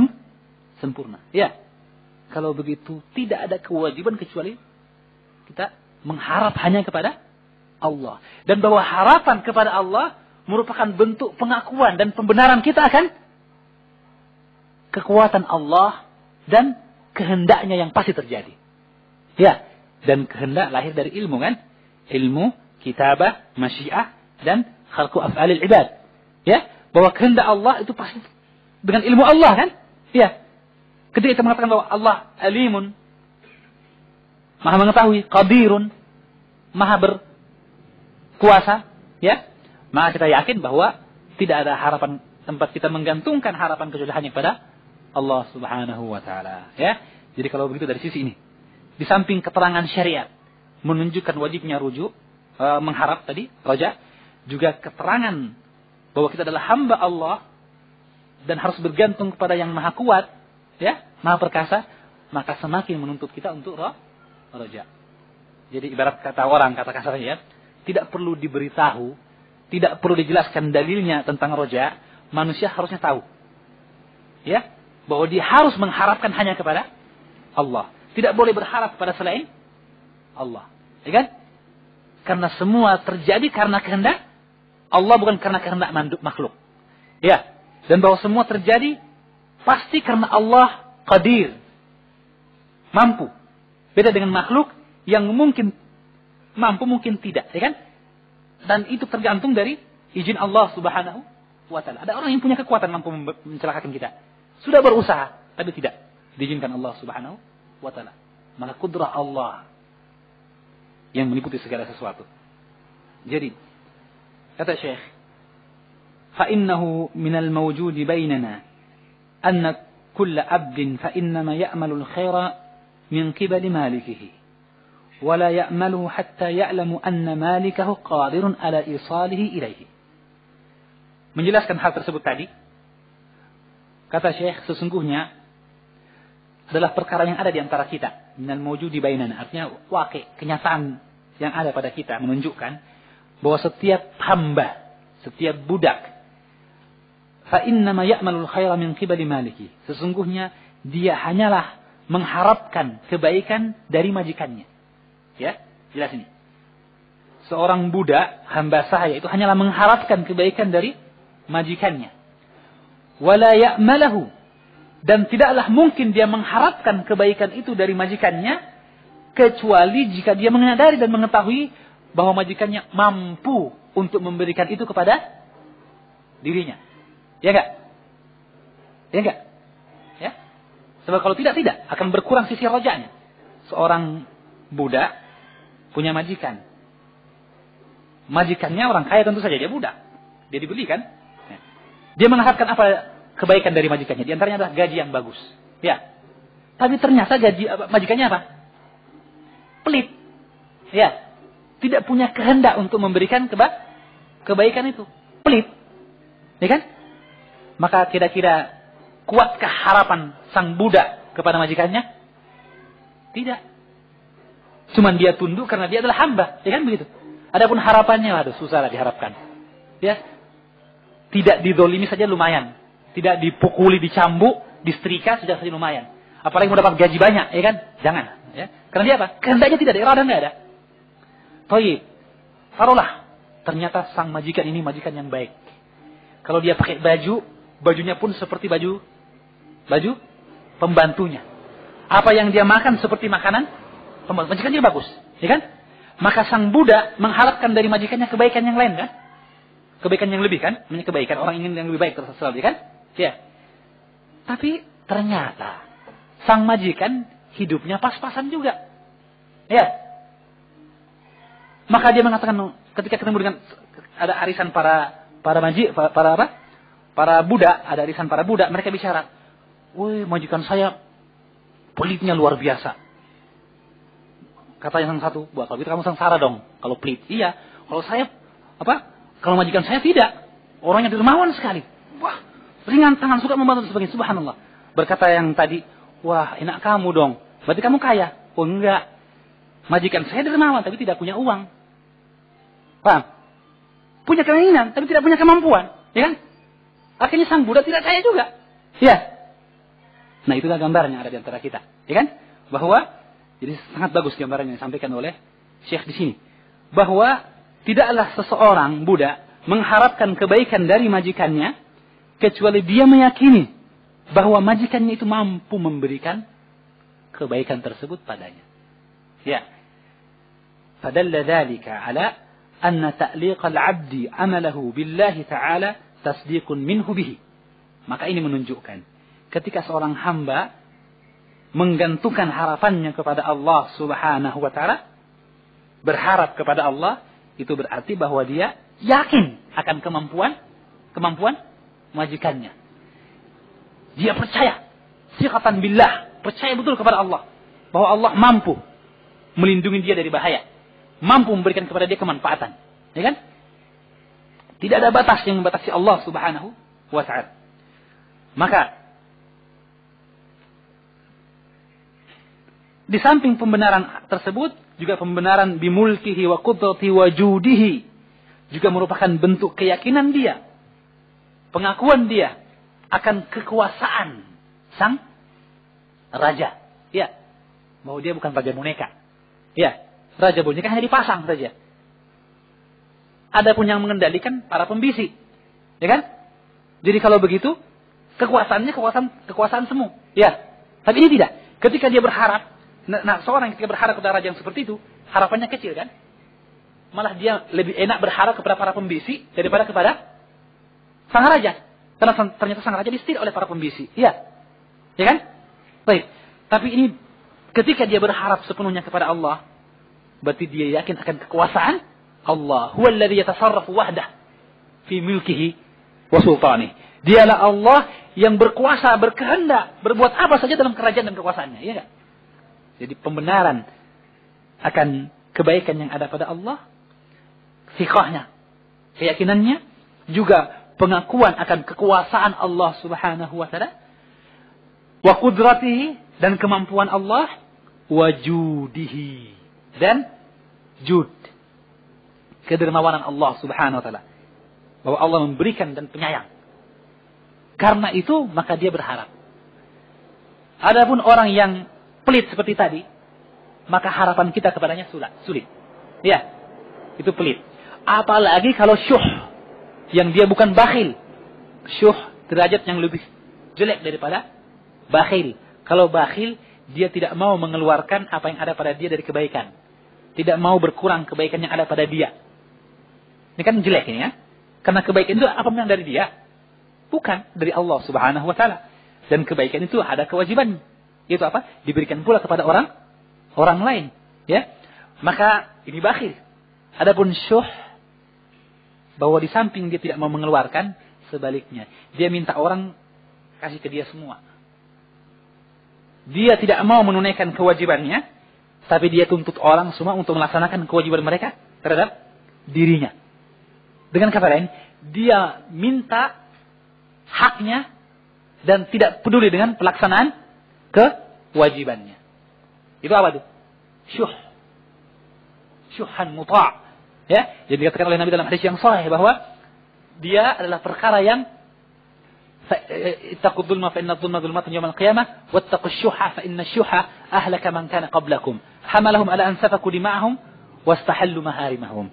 sempurna. Ya. Kalau begitu, tidak ada kewajiban kecuali kita mengharap hanya kepada Allah. Dan bahwa harapan kepada Allah merupakan bentuk pengakuan dan pembenaran kita akan kekuatan Allah dan kehendaknya yang pasti terjadi. Ya. Dan kehendak lahir dari ilmu kan? Ilmu, kitabah, masyiah, dan khalqu af'alil ibad. Ya. Bahwa kehendak Allah itu pasti dengan ilmu Allah kan? Ya. Ketika kita mengatakan bahwa Allah alimun, maha mengetahui, qadirun, maha berkuasa, ya, maka kita yakin bahwa tidak ada harapan tempat kita menggantungkan harapan kecuali hanya kepada Allah Subhanahu wa taala, ya. Jadi kalau begitu dari sisi ini, di samping keterangan syariat menunjukkan wajibnya rujuk, mengharap tadi, raja, juga keterangan bahwa kita adalah hamba Allah dan harus bergantung kepada yang maha kuat, ya, maha perkasa, maka semakin menuntut kita untuk raja. Jadi ibarat kata orang, kata kasarnya, tidak perlu diberitahu, tidak perlu dijelaskan dalilnya tentang roja, manusia harusnya tahu. Ya, bahwa dia harus mengharapkan hanya kepada Allah. Tidak boleh berharap kepada selain Allah. Ya kan? Karena semua terjadi karena kehendak Allah, bukan karena kehendak makhluk. Ya, dan bahwa semua terjadi pasti karena Allah qadir, mampu. Beda dengan makhluk yang mungkin mampu, mungkin tidak, ya kan? Dan itu tergantung dari izin Allah Subhanahu wa taala. Ada orang yang punya kekuatan mampu mencelakakan kita. Sudah berusaha, tapi tidak diizinkan Allah Subhanahu wa taala. Maka kudrah Allah yang meliputi segala sesuatu. Jadi, kata Syekh, fa innahu minal mawjudi bainana anna kulla abdin fa innama ya'malu al-khaira min qibali malikihi. ولا يأمله حتى يعلم أن مالكه قادر على إيصاله إليه. Menjelaskan hal tersebut tadi, kata Syekh, sesungguhnya adalah perkara yang ada di antara kita, minal mawjudi bainana, artinya waqi', kenyataan yang ada pada kita menunjukkan bahwa setiap hamba, setiap budak, fa innama ya'malul khaira min qibali maliki, sesungguhnya dia hanyalah mengharapkan kebaikan dari majikannya. Ya, jelas ini. Seorang budak, hamba sahaya itu hanyalah mengharapkan kebaikan dari majikannya. Wala ya'malahu, dan tidaklah mungkin dia mengharapkan kebaikan itu dari majikannya kecuali jika dia menyadari dan mengetahui bahwa majikannya mampu untuk memberikan itu kepada dirinya. Ya enggak? Ya enggak? Ya. Sebab kalau tidak akan berkurang sisi rojanya. Seorang budak punya majikan. Majikannya orang kaya, tentu saja dia budak. Dia dibeli kan? Ya. Dia mengharapkan apa kebaikan dari majikannya? Di antaranya adalah gaji yang bagus. Ya. Tapi ternyata majikannya apa? Pelit. Ya. Tidak punya kehendak untuk memberikan kebaikan itu. Pelit. Ya kan? Maka kira-kira kuatkah harapan sang budak kepada majikannya? Tidak. Cuman dia tunduk karena dia adalah hamba, ya kan begitu. Adapun harapannya, aduh susah lah diharapkan. Ya. Tidak didolimi saja lumayan. Tidak dipukuli, dicambuk, disetrika sudah saja lumayan. Apalagi mau dapat gaji banyak, ya kan? Jangan. Ya. Karena dia apa? Kehendaknya tidak ada, irada nggak ada. Thayyib. Taruhlah, ternyata sang majikan ini majikan yang baik. Kalau dia pakai baju, bajunya pun seperti baju pembantunya. Apa yang dia makan seperti makanan pembantu. Majikan dia bagus, ya kan? Maka sang budak mengharapkan dari majikannya kebaikan yang lain, kan? Kebaikan yang lebih, kan? Namanya kebaikan, orang ingin yang lebih baik terus, ya kan? Ya. Tapi ternyata sang majikan hidupnya pas-pasan juga. Ya. Maka dia mengatakan ketika ketemu dengan ada arisan para budak, ada arisan para budak, mereka bicara, "Woi, majikan saya pelitnya luar biasa." Kata yang satu, "Wah, kalau gitu kamu sengsara dong kalau pelit." "Iya, kalau saya kalau majikan saya tidak. Orangnya dermawan sekali. Wah, ringan tangan, suka membantu sebagainya." Subhanallah. Berkata yang tadi, "Wah, enak kamu dong. Berarti kamu kaya." "Oh, enggak. Majikan saya dermawan tapi tidak punya uang." Paham? Punya keinginan tapi tidak punya kemampuan, ya kan? Akhirnya sang budak tidak kaya juga. Ya. Nah, itulah gambaran yang ada di antara kita, ya kan? Bahwa jadi sangat bagus gambaran yang disampaikan oleh Syekh di sini. Bahwa tidaklah seseorang budak mengharapkan kebaikan dari majikannya kecuali dia meyakini bahwa majikannya itu mampu memberikan kebaikan tersebut padanya. Ya. Fadalla dzalika ala anna ta'liqal 'abdi 'amalahu billahi ta'ala tasdiqun minhu bihi. Maka ini menunjukkan ketika seorang hamba menggantungkan harapannya kepada Allah Subhanahu wa taala, berharap kepada Allah, itu berarti bahwa dia yakin akan kemampuan majikannya. Dia percaya, siqatan billah, percaya betul kepada Allah bahwa Allah mampu melindungi dia dari bahaya, mampu memberikan kepada dia kemanfaatan, ya kan? Tidak ada batas yang membatasi Allah Subhanahu wa ta'ala. Maka di samping pembenaran tersebut juga pembenaran bimulkihi wa qudrati wa judihi juga merupakan bentuk keyakinan dia, pengakuan dia akan kekuasaan sang raja, ya, bahwa dia bukan raja boneka, ya. Raja boneka hanya dipasang saja. Adapun yang mengendalikan para pembisik, ya kan? Jadi kalau begitu kekuasaannya kekuasaan semu, ya. Tapi ini tidak. Ketika dia berharap, seorang ketika berharap kepada raja yang seperti itu, harapannya kecil, kan? Malah dia lebih enak berharap kepada para pembisik daripada kepada sang raja. Karena ternyata sang raja disetir oleh para pembisik, ya, ya kan? Baik. Tapi ini ketika dia berharap sepenuhnya kepada Allah, berarti dia yakin akan kekuasaan Allah. Huwallazi yatasarrafu wahdah fi milkihi wa sultanih. Dialah Allah yang berkuasa, berkehendak, berbuat apa saja dalam kerajaan dan kekuasaannya, ya enggak? Jadi pembenaran akan kebaikan yang ada pada Allah, siqahnya, keyakinannya, juga pengakuan akan kekuasaan Allah Subhanahu wa taala, wa qudratihi, dan kemampuan Allah, wa judihi, dan jud, kedermawanan Allah Subhanahu wa taala, bahwa Allah memberikan dan penyayang. Karena itu maka dia berharap. Adapun orang yang pelit seperti tadi, maka harapan kita kepadanya sulit. Ya, itu pelit. Apalagi kalau syuh, yang dia bukan bakhil. Syuh derajat yang lebih jelek daripada bakhil. Kalau bakhil, dia tidak mau mengeluarkan apa yang ada pada dia dari kebaikan. Tidak mau berkurang kebaikan yang ada pada dia. Ini kan jelek ini, ya. Karena kebaikan itu apa yang dari dia? Bukan dari Allah Subhanahu wa taala. Dan kebaikan itu ada kewajiban. Itu apa? Diberikan pula kepada orang lain, ya. Maka ini bakhil. Adapun syuh, bahwa di samping dia tidak mau mengeluarkan, sebaliknya dia minta orang kasih ke dia semua. Dia tidak mau menunaikan kewajibannya, tapi dia tuntut orang semua untuk melaksanakan kewajiban mereka terhadap dirinya. Dengan kata lain, dia minta haknya dan tidak peduli dengan pelaksanaan kewajibannya. Itu apa tuh? Syuhan muta'. Ya, jadi dikatakan oleh Nabi dalam hadis yang sahih bahwa dia adalah perkara yang ittaqud dzulma fa inna dzulma dzulmatun yaumil qiyamah wattaqush syuha fa inna syuha ahlaka man kana qablakum hamalahum ala an safaku dima'ahum wastahallu maharimahum.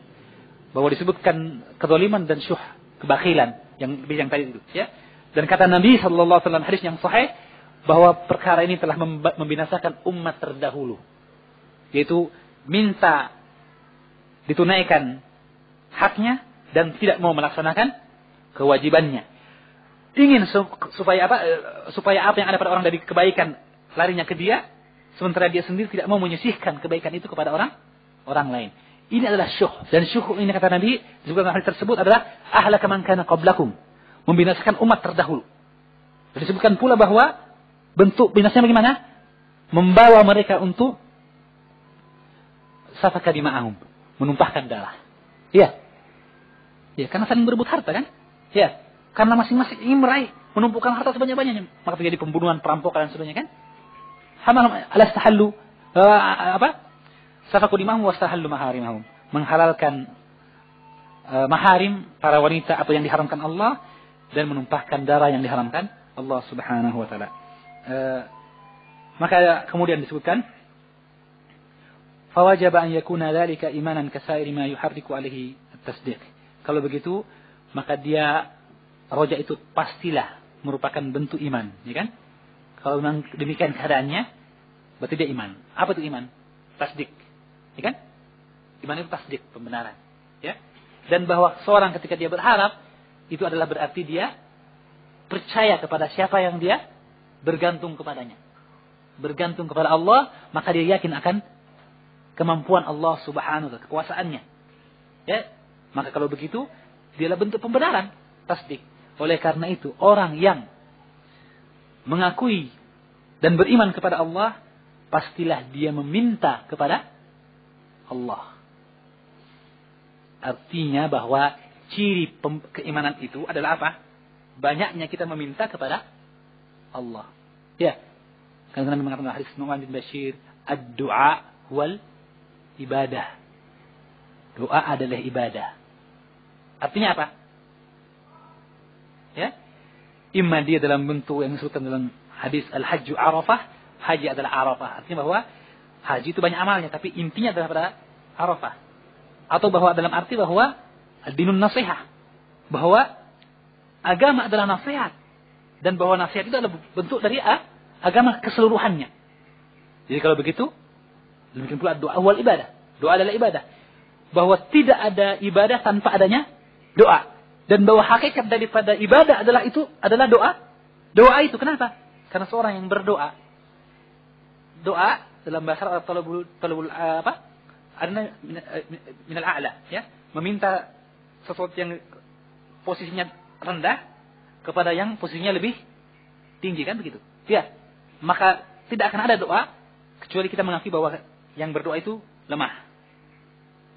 Bahwa disebutkan kezaliman dan syuh, kebakilan yang tadi itu, ya. Dan kata Nabi sallallahu alaihi wasallam hadis yang sahih bahwa perkara ini telah membinasakan umat terdahulu, yaitu minta ditunaikan haknya dan tidak mau melaksanakan kewajibannya. Ingin supaya apa yang ada pada orang dari kebaikan larinya ke dia, sementara dia sendiri tidak mau menyisihkan kebaikan itu kepada orang lain. Ini adalah syuh, dan syuh ini kata Nabi disebutkan hal tersebut adalah ahlaka man kana qablakum, membinasakan umat terdahulu. Dan disebutkan pula bahwa bentuk binasanya bagaimana? Membawa mereka untuk safaka dima'ahum, menumpahkan darah. Iya. Ya, karena saling berebut harta kan? Ya, karena masing-masing ingin meraih, menumpukan harta sebanyak-banyaknya, maka terjadi pembunuhan, perampokan dan sebagainya kan? Hamalhum alastahallu safaku dimahum wastahallu maharimahum, menghalalkan maharim para wanita apa yang diharamkan Allah dan menumpahkan darah yang diharamkan Allah Subhanahu wa taala. Maka kemudian disebutkan fawajib an yakuna dzalika imanan kasairi ma yuharriku alaihi at-tasdiq. Kalau begitu maka dia roja itu pastilah merupakan bentuk iman, ya kan? Kalau memang demikian keadaannya berarti dia iman. Apa itu iman? Tasdik. Ya kan? Iman itu tasdik, pembenaran. Ya. Dan bahwa seorang ketika dia berharap, itu adalah berarti dia percaya kepada siapa yang dia bergantung kepadanya. Bergantung kepada Allah, maka dia yakin akan kemampuan Allah Subhanahu wa taala, kekuasaannya. Ya. Maka kalau begitu, dialah bentuk pembenaran, tasdik. Oleh karena itu, orang yang mengakui dan beriman kepada Allah, pastilah dia meminta kepada Allah. Artinya bahwa ciri keimanan itu adalah apa? Banyaknya kita meminta kepada Allah. Ya. Karena Nabi mengatakan hadis Nu'man bin Bashir, ad-du'a wal ibadah. Doa adalah ibadah. Artinya apa? Ya. Imma dia dalam bentuk yang disebutkan dalam hadis al-hajju arafah, haji adalah arafah. Artinya bahwa haji itu banyak amalnya, tapi intinya adalah pada arafah. Atau bahwa dalam arti bahwa ad-dinun nasihah, bahwa agama adalah nasihat, dan bahwa nasihat itu adalah bentuk dari agama keseluruhannya. Jadi kalau begitu, demikian pula doa wal ibadah. Doa adalah ibadah. Bahwa tidak ada ibadah tanpa adanya doa. Dan bahwa hakikat daripada ibadah adalah doa. Doa itu kenapa? Karena seorang yang berdoa, doa dalam bahasa Arab talabul adna minal a'la, ya, meminta sesuatu yang posisinya rendah kepada yang posisinya lebih tinggi, kan begitu? Ya. Maka tidak akan ada doa kecuali kita mengakui bahwa yang berdoa itu lemah.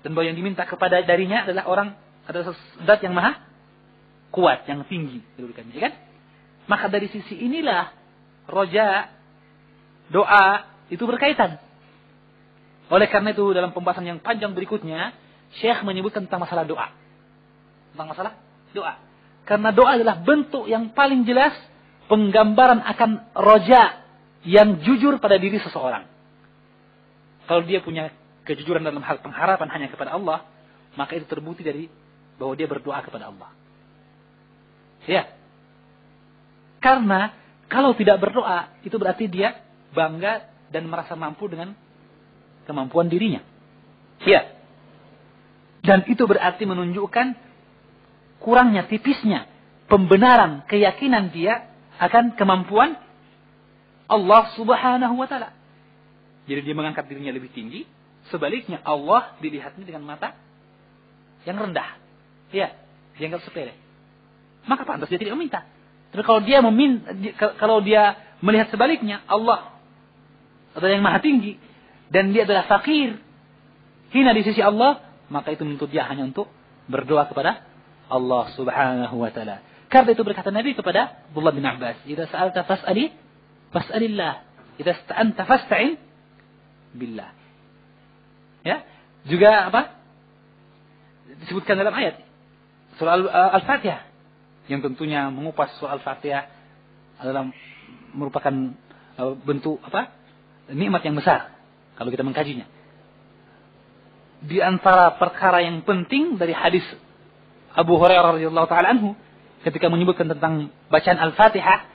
Dan bahwa yang diminta kepada darinya adalah zat yang maha kuat, yang tinggi, ya kan? Maka dari sisi inilah roja, doa itu berkaitan. Oleh karena itu dalam pembahasan yang panjang berikutnya, Syekh menyebutkan tentang masalah doa. Tentang masalah doa. Karena doa adalah bentuk yang paling jelas penggambaran akan roja yang jujur pada diri seseorang. Kalau dia punya kejujuran dalam hal pengharapan hanya kepada Allah, maka itu terbukti dari bahwa dia berdoa kepada Allah. Ya. Karena kalau tidak berdoa, itu berarti dia bangga dan merasa mampu dengan kemampuan dirinya. Ya. Dan itu berarti menunjukkan kurangnya, tipisnya pembenaran keyakinan dia akan kemampuan Allah Subhanahu wa taala. Jadi dia mengangkat dirinya lebih tinggi, sebaliknya Allah dilihatnya dengan mata yang rendah. Ya, dianggap sepele. Maka pantas dia tidak meminta. Tapi kalau dia melihat sebaliknya, Allah adalah yang maha tinggi dan dia adalah fakir, hina di sisi Allah, maka itu menuntut dia hanya untuk berdoa kepada Allah Subhanahu wa taala. Karena itu berkata Nabi kepada Abdullah bin Abbas, "Idza sa'alta fas'alillah." idza ista'anta fasta'in billah. Ya. Juga apa? Disebutkan dalam ayat surah Al-Fatihah yang tentunya mengupas surah Al-Fatihah adalah merupakan bentuk apa? Nikmat yang besar kalau kita mengkajinya. Di antara perkara yang penting dari hadis Abu Hurairah radhiyallahu taala anhu ketika menyebutkan tentang bacaan Al-Fatihah,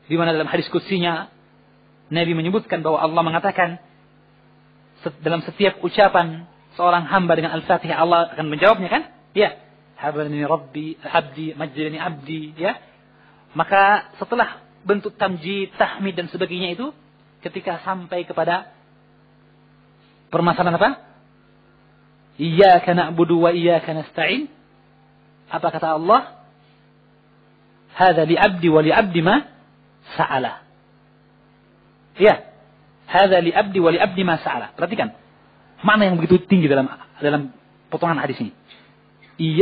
di mana dalam hadis qudsinya Nabi menyebutkan bahwa Allah mengatakan dalam setiap ucapan seorang hamba dengan Al-Fatihah Allah akan menjawabnya kan? Ya. Hablani Rabbi, abdi, majjani abdi, ya. Maka setelah bentuk tamjid, tahmid dan sebagainya itu ketika sampai kepada permasalahan apa? Iyyaka na'budu wa iyyaka nasta'in. Apa kata Allah? Hadza li abdi wa li abdi ma sa'ala. Ya. Hadza li abdi wa li abdi ma sa'ala. Perhatikan. Makna yang begitu tinggi dalam potongan hadis ini.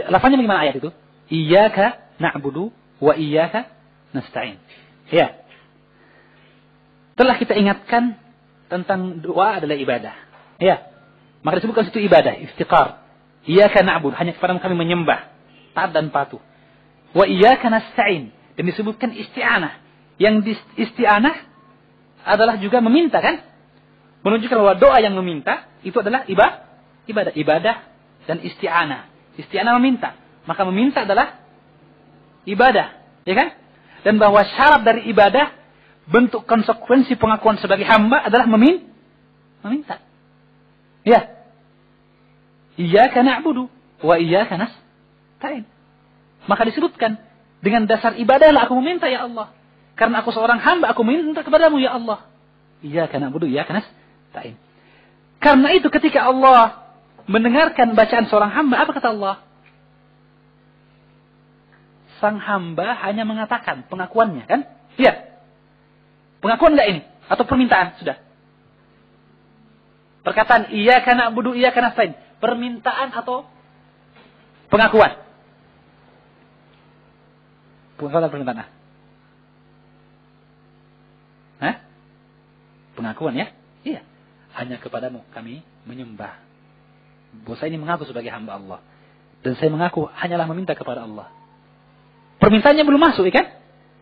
Lafaznya bagaimana ayat itu? Iyyaka na'budu wa iyyaka nasta'in. Ya. Telah kita ingatkan tentang doa adalah ibadah. Ya. Maka disebutkan situ ibadah, iftiqar. Iyyaka na'budu, hanya kepada kami menyembah, taat dan patuh. Wa iyyaka nasta'in, dan disebutkan isti'anah. Yang isti'anah adalah juga meminta kan? Menunjukkan bahwa doa yang meminta itu adalah ibadah dan isti'anah. Isti'anah meminta, maka meminta adalah ibadah, ya kan? Dan bahwa syarat dari ibadah, bentuk konsekuensi pengakuan sebagai hamba adalah meminta. Ya. Iyyaka na'budu wa iyyaka nasta'in. Maka disebutkan dengan dasar ibadahlah aku meminta ya Allah. Karena aku seorang hamba, aku meminta kepadamu ya Allah. Iyyaka na'budu wa iyyaka nasta'in. Karena itu ketika Allah mendengarkan bacaan seorang hamba, apa kata Allah? Sang hamba hanya mengatakan pengakuannya kan? Iya. Pengakuan enggak ini? Atau permintaan? Sudah. Perkataan iyyaka na'budu iyyaka nasta'in. Permintaan atau pengakuan? Pengakuan atau permintaan? Hah? Pengakuan ya? Iya. Hanya kepadamu kami menyembah. Bahwa saya ini mengaku sebagai hamba Allah. Dan saya mengaku hanyalah meminta kepada Allah. Permintaannya belum masuk, ya kan?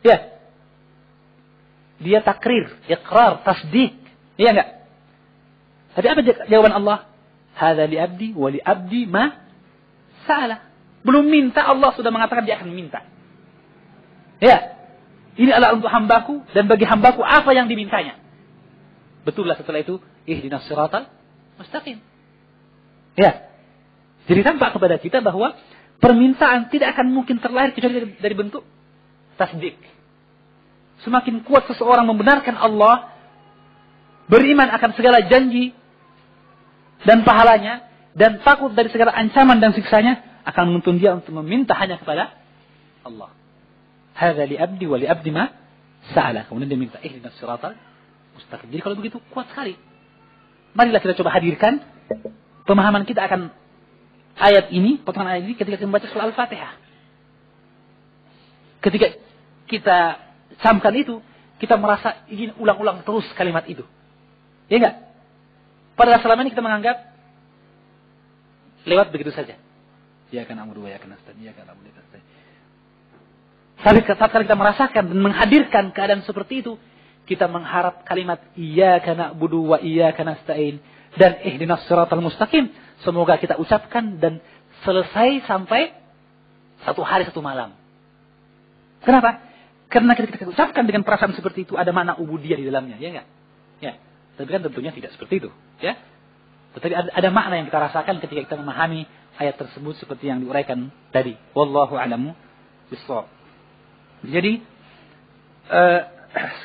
Ya. Dia takrir, iqrar, tasdik. Iya enggak? Tapi apa jawaban Allah? Hadza li abdi wa li abdi ma sa'ala. Belum minta, Allah sudah mengatakan dia akan minta. Ya. Ini adalah untuk hambaku dan bagi hambaku apa yang dimintanya. Betullah setelah itu ihdinas siratal mustaqim. Ya. Jadi tampak kepada kita bahwa permintaan tidak akan mungkin terlahir kecuali dari bentuk tasdik. Semakin kuat seseorang membenarkan Allah, beriman akan segala janji dan pahalanya, dan takut dari segala ancaman dan siksanya, akan menuntun dia untuk meminta hanya kepada Allah. Hadza li abdi wa li abdi ma sa'ala. Kemudian dia minta ihdinas siratal mustaqim. Jadi kalau begitu kuat sekali. Marilah kita coba hadirkan pemahaman kita akan ayat ini, potongan ayat ini ketika kita membaca surah Al-Fatihah. Ketika kita camkan itu, kita merasa ingin ulang-ulang terus kalimat itu. Ya enggak? Padahal selama ini kita menganggap lewat begitu saja. Iyyaka na'budu wa iyyaka nasta'in, iyyaka na'budu wa iyyaka nasta'in. Tapi saat kita merasakan dan menghadirkan keadaan seperti itu, kita mengharap kalimat iyyaka na'budu wa iyyaka nasta'in dan ihdinas siratal mustaqim semoga kita ucapkan dan selesai sampai satu hari satu malam. Kenapa? Karena kita ucapkan dengan perasaan seperti itu ada makna ubudiyah di dalamnya, ya enggak? Ya. Tapi kan tentunya tidak seperti itu, ya. Tetapi ada makna yang kita rasakan ketika kita memahami ayat tersebut seperti yang diuraikan tadi. Wallahu a'lamu bissawab. Jadi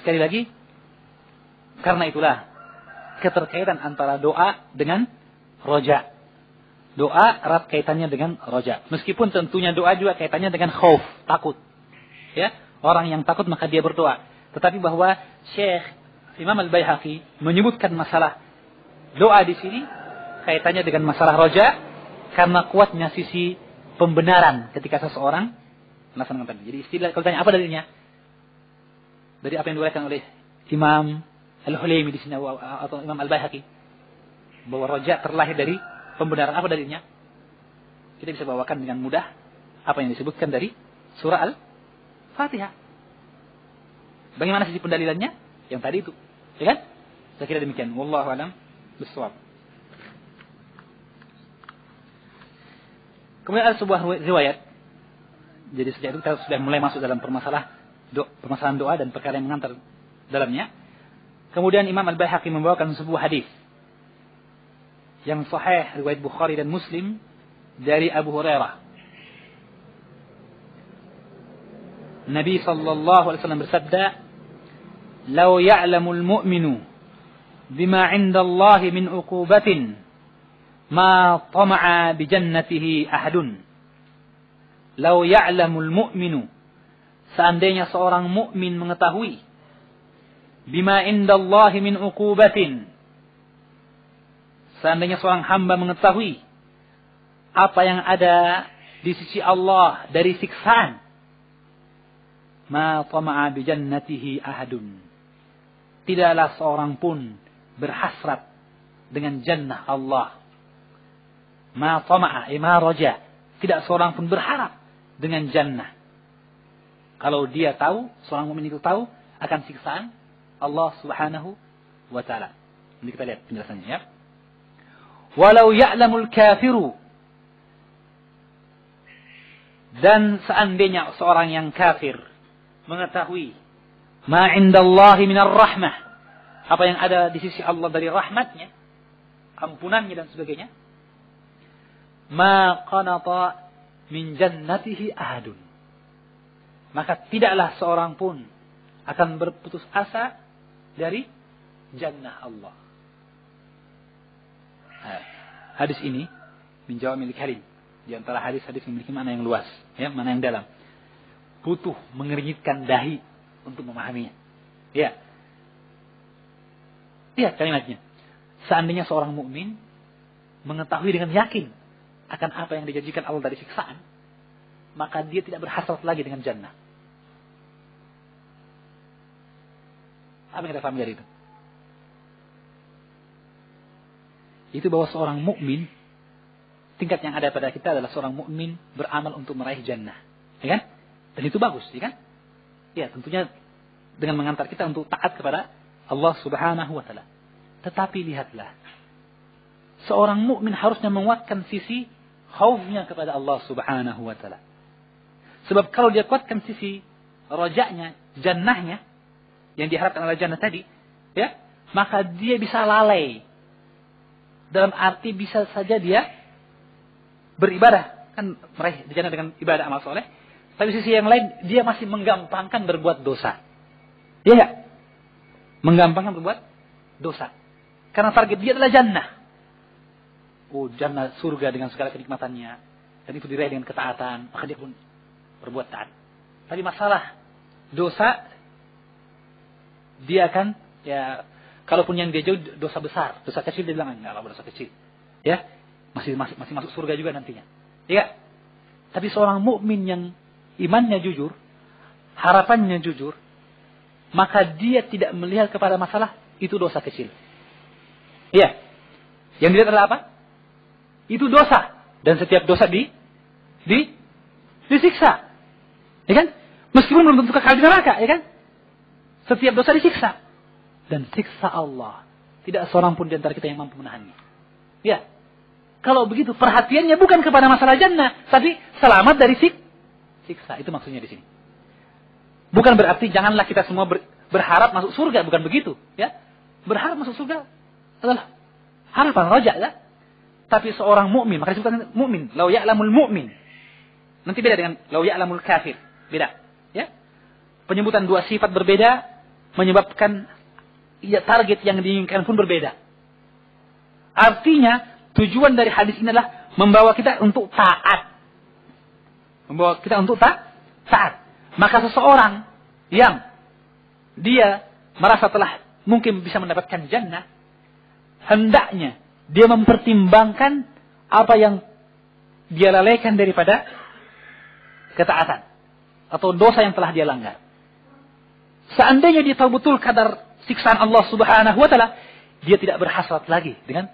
sekali lagi, karena itulah keterkaitan antara doa dengan roja. Doa erat kaitannya dengan roja. Meskipun tentunya doa juga kaitannya dengan khauf, takut. Ya, orang yang takut maka dia berdoa. Tetapi bahwa Syekh Imam Al-Baihaqi menyebutkan masalah doa di sini kaitannya dengan masalah roja karena kuatnya sisi pembenaran ketika seseorang melaksanakan tadi. Jadi istilah kalau tanya apa dalilnya? Dari apa yang diuraikan oleh Imam Al-Hulaimi di sini atau Imam Al-Baihaqi bahwa roja terlahir dari pembenaran. Apa dalilnya? Kita bisa bawakan dengan mudah apa yang disebutkan dari surah Al-Fatihah. Bagaimana sisi pendalilannya? Yang tadi itu, ya kan? Saya kira demikian. Wallahu a'lam bishawab. Kemudian ada sebuah riwayat. Jadi sejak itu kita sudah mulai masuk dalam permasalahan doa dan perkara yang mengantar dalamnya. Kemudian Imam Al-Baihaqi membawakan sebuah hadis yang sahih riwayat Bukhari dan Muslim dari Abu Hurairah. Nabi sallallahu alaihi wasallam bersabda, "Lau ya'lamul mu'minu bima 'inda Allah min 'uqubatin ma tama'a bi jannatihi ahadun." Lau ya'lamul mu'minu, seandainya seorang mukmin mengetahui bima 'inda Allah min 'uqubatin, seandainya seorang hamba mengetahui apa yang ada di sisi Allah dari siksaan, ma tama'a bi jannatihi ahadun, tidaklah seorang pun berhasrat dengan jannah Allah. Ma tama'a, ma raja, tidak seorang pun berharap dengan jannah. Kalau dia tahu, seorang mukmin itu tahu akan siksaan Allah Subhanahu wa taala. Nanti kita lihat penjelasannya ya. Walau ya'lamul kafiru, dan seandainya seorang yang kafir mengetahui ma indallahi minar rahmah, apa yang ada di sisi Allah dari rahmatnya, ampunannya dan sebagainya, ma qanata min jannatihi ahadun, maka tidaklah seorang pun akan berputus asa dari jannah Allah. Hadis ini menjawab milik Halim. Di antara hadis-hadis yang memiliki makna yang luas, ya, makna yang dalam. Butuh mengernyitkan dahi untuk memahaminya. Ya. Lihat kalimatnya. Seandainya seorang mukmin mengetahui dengan yakin akan apa yang dijanjikan Allah dari siksaan, maka dia tidak berhasrat lagi dengan jannah. Apa yang kita pahami dari itu? Itu bahwa seorang mukmin, tingkat yang ada pada kita adalah seorang mukmin beramal untuk meraih jannah, ya kan? Dan itu bagus, ya kan? Ya, tentunya dengan mengantar kita untuk taat kepada Allah Subhanahu wa taala. Tetapi lihatlah, seorang mukmin harusnya menguatkan sisi khaufnya kepada Allah Subhanahu wa taala. Sebab kalau dia kuatkan sisi rojanya, jannahnya, yang diharapkan oleh jannah tadi, ya, maka dia bisa lalai. Dalam arti bisa saja dia beribadah, kan meraih jannah dengan ibadah amal soleh. Tapi sisi yang lain dia masih menggampangkan berbuat dosa. Iya enggak? Menggampangkan berbuat dosa. Karena target dia adalah jannah. Oh, jannah surga dengan segala kenikmatannya. Dan itu diraih dengan ketaatan, maka dia pun berbuat taat. Tapi masalah dosa, dia akan, ya, kalaupun yang dia jauh dosa besar, dosa kecil dia bilang enggak lah, dosa kecil. Ya, masih masuk surga juga nantinya. Ya. Tapi seorang mukmin yang imannya jujur, harapannya jujur, maka dia tidak melihat kepada masalah itu dosa kecil. Iya. Yang dilihat adalah apa? Itu dosa, dan setiap dosa disiksa. Ya kan? Meskipun belum tentu kekal di neraka, ya kan? Setiap dosa disiksa. Dan siksa Allah, tidak seorang pun di antara kita yang mampu menahannya. Ya. Kalau begitu perhatiannya bukan kepada masalah jannah, tapi selamat dari siksa. Itu maksudnya di sini. Bukan berarti janganlah kita semua berharap masuk surga, bukan begitu, ya. Berharap masuk surga adalah harapan roja, ya. Tapi seorang mukmin, maka disebutkan mukmin, lau ya'lamul mu'min. Nanti beda dengan lau ya'lamul kafir, beda, ya. Penyebutan dua sifat berbeda menyebabkan ya, target yang diinginkan pun berbeda. Artinya tujuan dari hadis ini adalah membawa kita untuk taat. Membawa kita untuk taat. Maka seseorang yang dia merasa telah mungkin bisa mendapatkan jannah, hendaknya dia mempertimbangkan apa yang dia lalaikan daripada ketaatan atau dosa yang telah dia langgar. Seandainya dia tahu betul kadar siksaan Allah Subhanahu wa taala, dia tidak berhasrat lagi dengan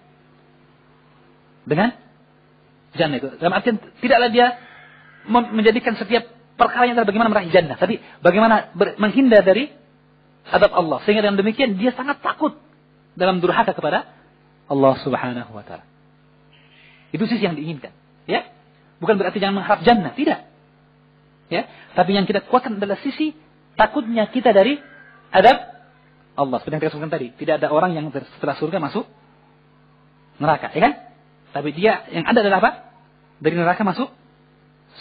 jannah itu. Dalam artian tidaklah dia menjadikan setiap perkaranya adalah bagaimana meraih jannah, tapi bagaimana menghindar dari azab Allah. Sehingga dengan demikian dia sangat takut dalam durhaka kepada Allah Subhanahu wa taala. Itu sisi yang diinginkan, ya. Bukan berarti jangan mengharap jannah, tidak. Ya, tapi yang kita kuatkan adalah sisi takutnya kita dari azab Allah. Seperti yang kita sebutkan tadi, tidak ada orang yang setelah surga masuk neraka, ya kan? Tapi dia yang ada adalah apa? Dari neraka masuk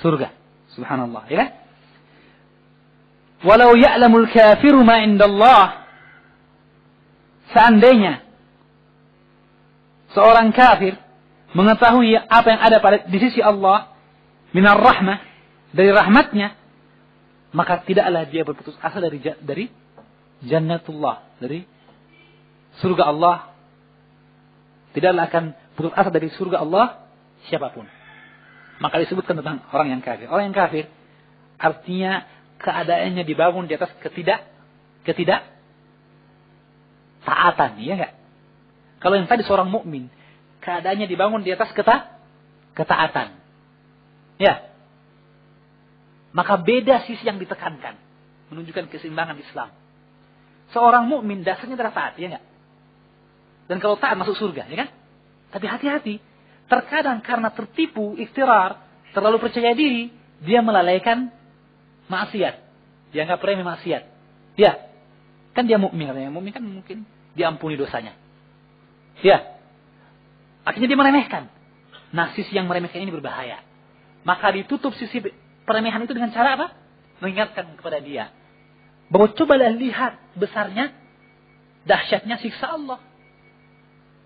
surga. Subhanallah, ya kan? Walau ya'lamul kafiru ma indallah. Seandainya seorang kafir mengetahui apa yang ada di sisi Allah, minar rahmah, dari rahmatnya, maka tidaklah dia berputus asa dari jannatullah, dari surga Allah. Tidaklah akan putus asa dari surga Allah siapapun. Maka disebutkan tentang orang yang kafir. Orang yang kafir artinya keadaannya dibangun di atas ketidak taatan, ya enggak? Kalau yang tadi seorang mukmin, keadaannya dibangun di atas ketaatan. Ya. Maka beda sisi yang ditekankan, menunjukkan keseimbangan Islam. Seorang mukmin dasarnya adalah taat, ya enggak? Dan kalau taat masuk surga, ya kan? Tapi hati-hati, terkadang karena tertipu, ikhtirar, terlalu percaya diri, dia melalaikan maksiat. Dianggap remeh maksiat. Ya. Kan dia mukmin, katanya. Mukmin kan mungkin diampuni dosanya. Ya. Akhirnya dia meremehkan. Nah, sisi yang meremehkan ini berbahaya. Maka ditutup sisi peremehan itu dengan cara apa? Mengingatkan kepada dia bahwa cobalah lihat besarnya, dahsyatnya siksa Allah.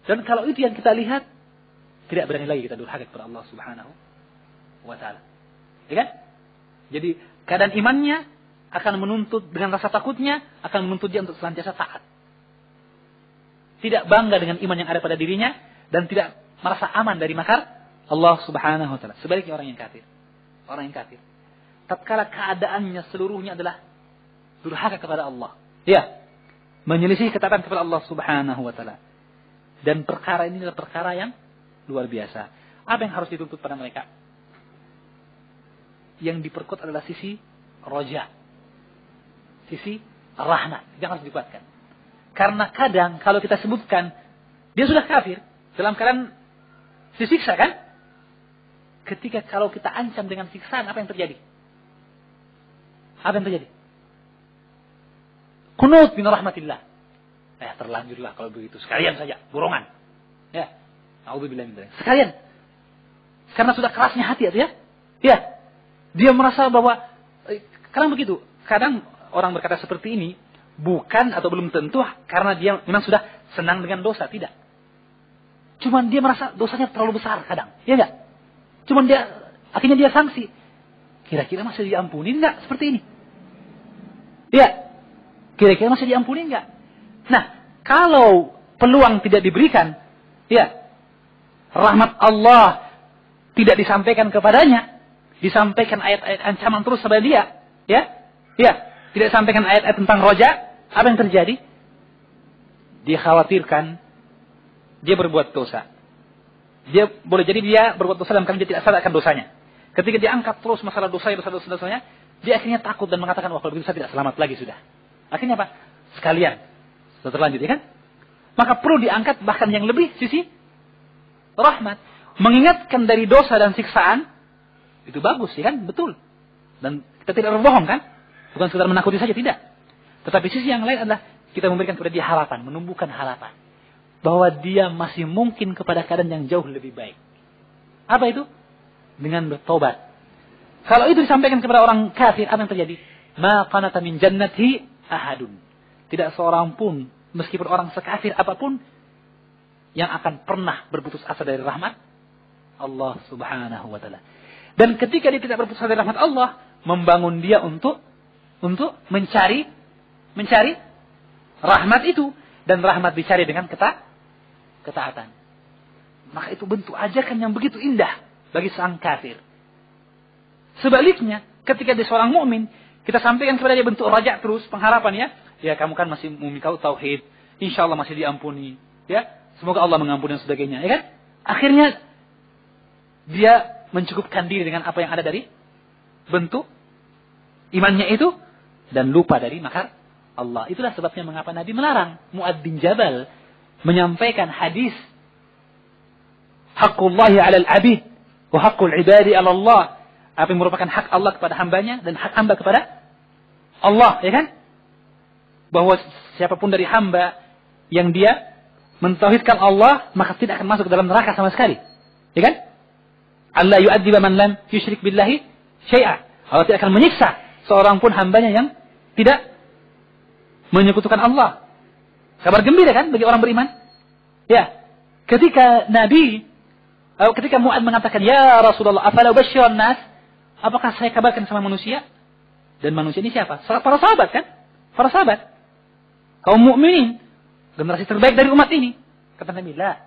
Dan kalau itu yang kita lihat, tidak berani lagi kita durhaka kepada Allah Subhanahu wa taala. Ya kan? Jadi keadaan imannya akan menuntut, dengan rasa takutnya akan menuntut dia untuk senantiasa taat. Tidak bangga dengan iman yang ada pada dirinya dan tidak merasa aman dari makar Allah Subhanahu wa taala. Sebaliknya orang yang kafir. Orang yang kafir, tatkala keadaannya seluruhnya adalah durhaka kepada Allah. Ya. Menyelisih ketaatan kepada Allah Subhanahu wa taala. Dan perkara ini adalah perkara yang luar biasa. Apa yang harus dituntut pada mereka? Yang diperkuat adalah sisi roja. Sisi rahmat. Yang harus dikuatkan. Karena kadang kalau kita sebutkan, dia sudah kafir. Dalam keadaan disiksa kan? Ketika kalau kita ancam dengan siksaan, apa yang terjadi? Apa yang terjadi? Qunut min rahmatillah. Terlanjurlah kalau begitu. Sekalian saja, burongan. Ya. A'udzubillahi min dzalik. Sekalian. Karena sudah kerasnya hati ya. Ya. Dia merasa bahwa kadang begitu. Kadang orang berkata seperti ini bukan atau belum tentu karena dia memang sudah senang dengan dosa, tidak. Cuman dia merasa dosanya terlalu besar kadang. Ya enggak? Cuman akhirnya dia sanksi. Kira-kira masih diampuni enggak seperti ini? Ya. Kira-kira masih diampuni enggak? Nah, kalau peluang tidak diberikan, ya, rahmat Allah tidak disampaikan kepadanya, disampaikan ayat-ayat ancaman terus kepada dia, ya, tidak disampaikan ayat-ayat tentang roja, apa yang terjadi? Dia khawatirkan dia berbuat dosa. Dia boleh jadi dia berbuat dosa dalam keadaan dia tidak sadar akan dosanya. Ketika dia angkat terus masalah dosanya, dia akhirnya takut dan mengatakan, wah kalau begitu saya tidak selamat lagi sudah. Akhirnya apa? Sekalian. Sudah terlanjur, ya kan? Maka perlu diangkat bahkan yang lebih sisi rahmat. Mengingatkan dari dosa dan siksaan, itu bagus, ya kan? Betul. Dan kita tidak berbohong, kan? Bukan sekedar menakuti saja, tidak. Tetapi sisi yang lain adalah kita memberikan kepada dia harapan, menumbuhkan harapan. Bahwa dia masih mungkin kepada keadaan yang jauh lebih baik. Apa itu? Dengan bertobat. Kalau itu disampaikan kepada orang kafir, apa yang terjadi? Ma qanata min jannati ahadun. Tidak seorang pun, meskipun orang sekafir apapun, yang akan pernah berputus asa dari rahmat Allah Subhanahu wa taala. Dan ketika dia tidak berputus asa dari rahmat Allah, membangun dia untuk mencari rahmat itu, dan rahmat dicari dengan ketaatan. Maka itu bentuk ajakan yang begitu indah bagi sang kafir. Sebaliknya, ketika dia seorang mukmin, kita sampaikan kepada dia bentuk raja terus, pengharapan ya. Ya, kamu kan masih memikau tauhid. Insya Allah masih diampuni. Ya, semoga Allah mengampuni dan sebagainya. Ya kan? Akhirnya dia mencukupkan diri dengan apa yang ada dari bentuk imannya itu dan lupa dari makar Allah. Itulah sebabnya mengapa Nabi melarang Mu'adz bin Jabal menyampaikan hadis Haqqullahi 'alal 'abid wa haqqul 'ibadi 'ala Allah. Apa yang merupakan hak Allah kepada hambanya dan hak hamba kepada Allah, ya kan? Bahwa siapapun dari hamba yang dia mentauhidkan Allah, maka tidak akan masuk ke dalam neraka sama sekali. Ya kan? Allah yu'adziba man lam yusyrik billahi syai'a. Allah tidak akan menyiksa seorang pun hambanya yang tidak menyekutukan Allah. Kabar gembira kan bagi orang beriman? Ya. Ketika Mu'adz mengatakan, "Ya Rasulullah, afala ubashshiran nas?" Apakah saya kabarkan sama manusia? Dan manusia ini siapa? Para sahabat kan? Para sahabat. Kaum mukminin, generasi terbaik dari umat ini. Kata Nabi, "La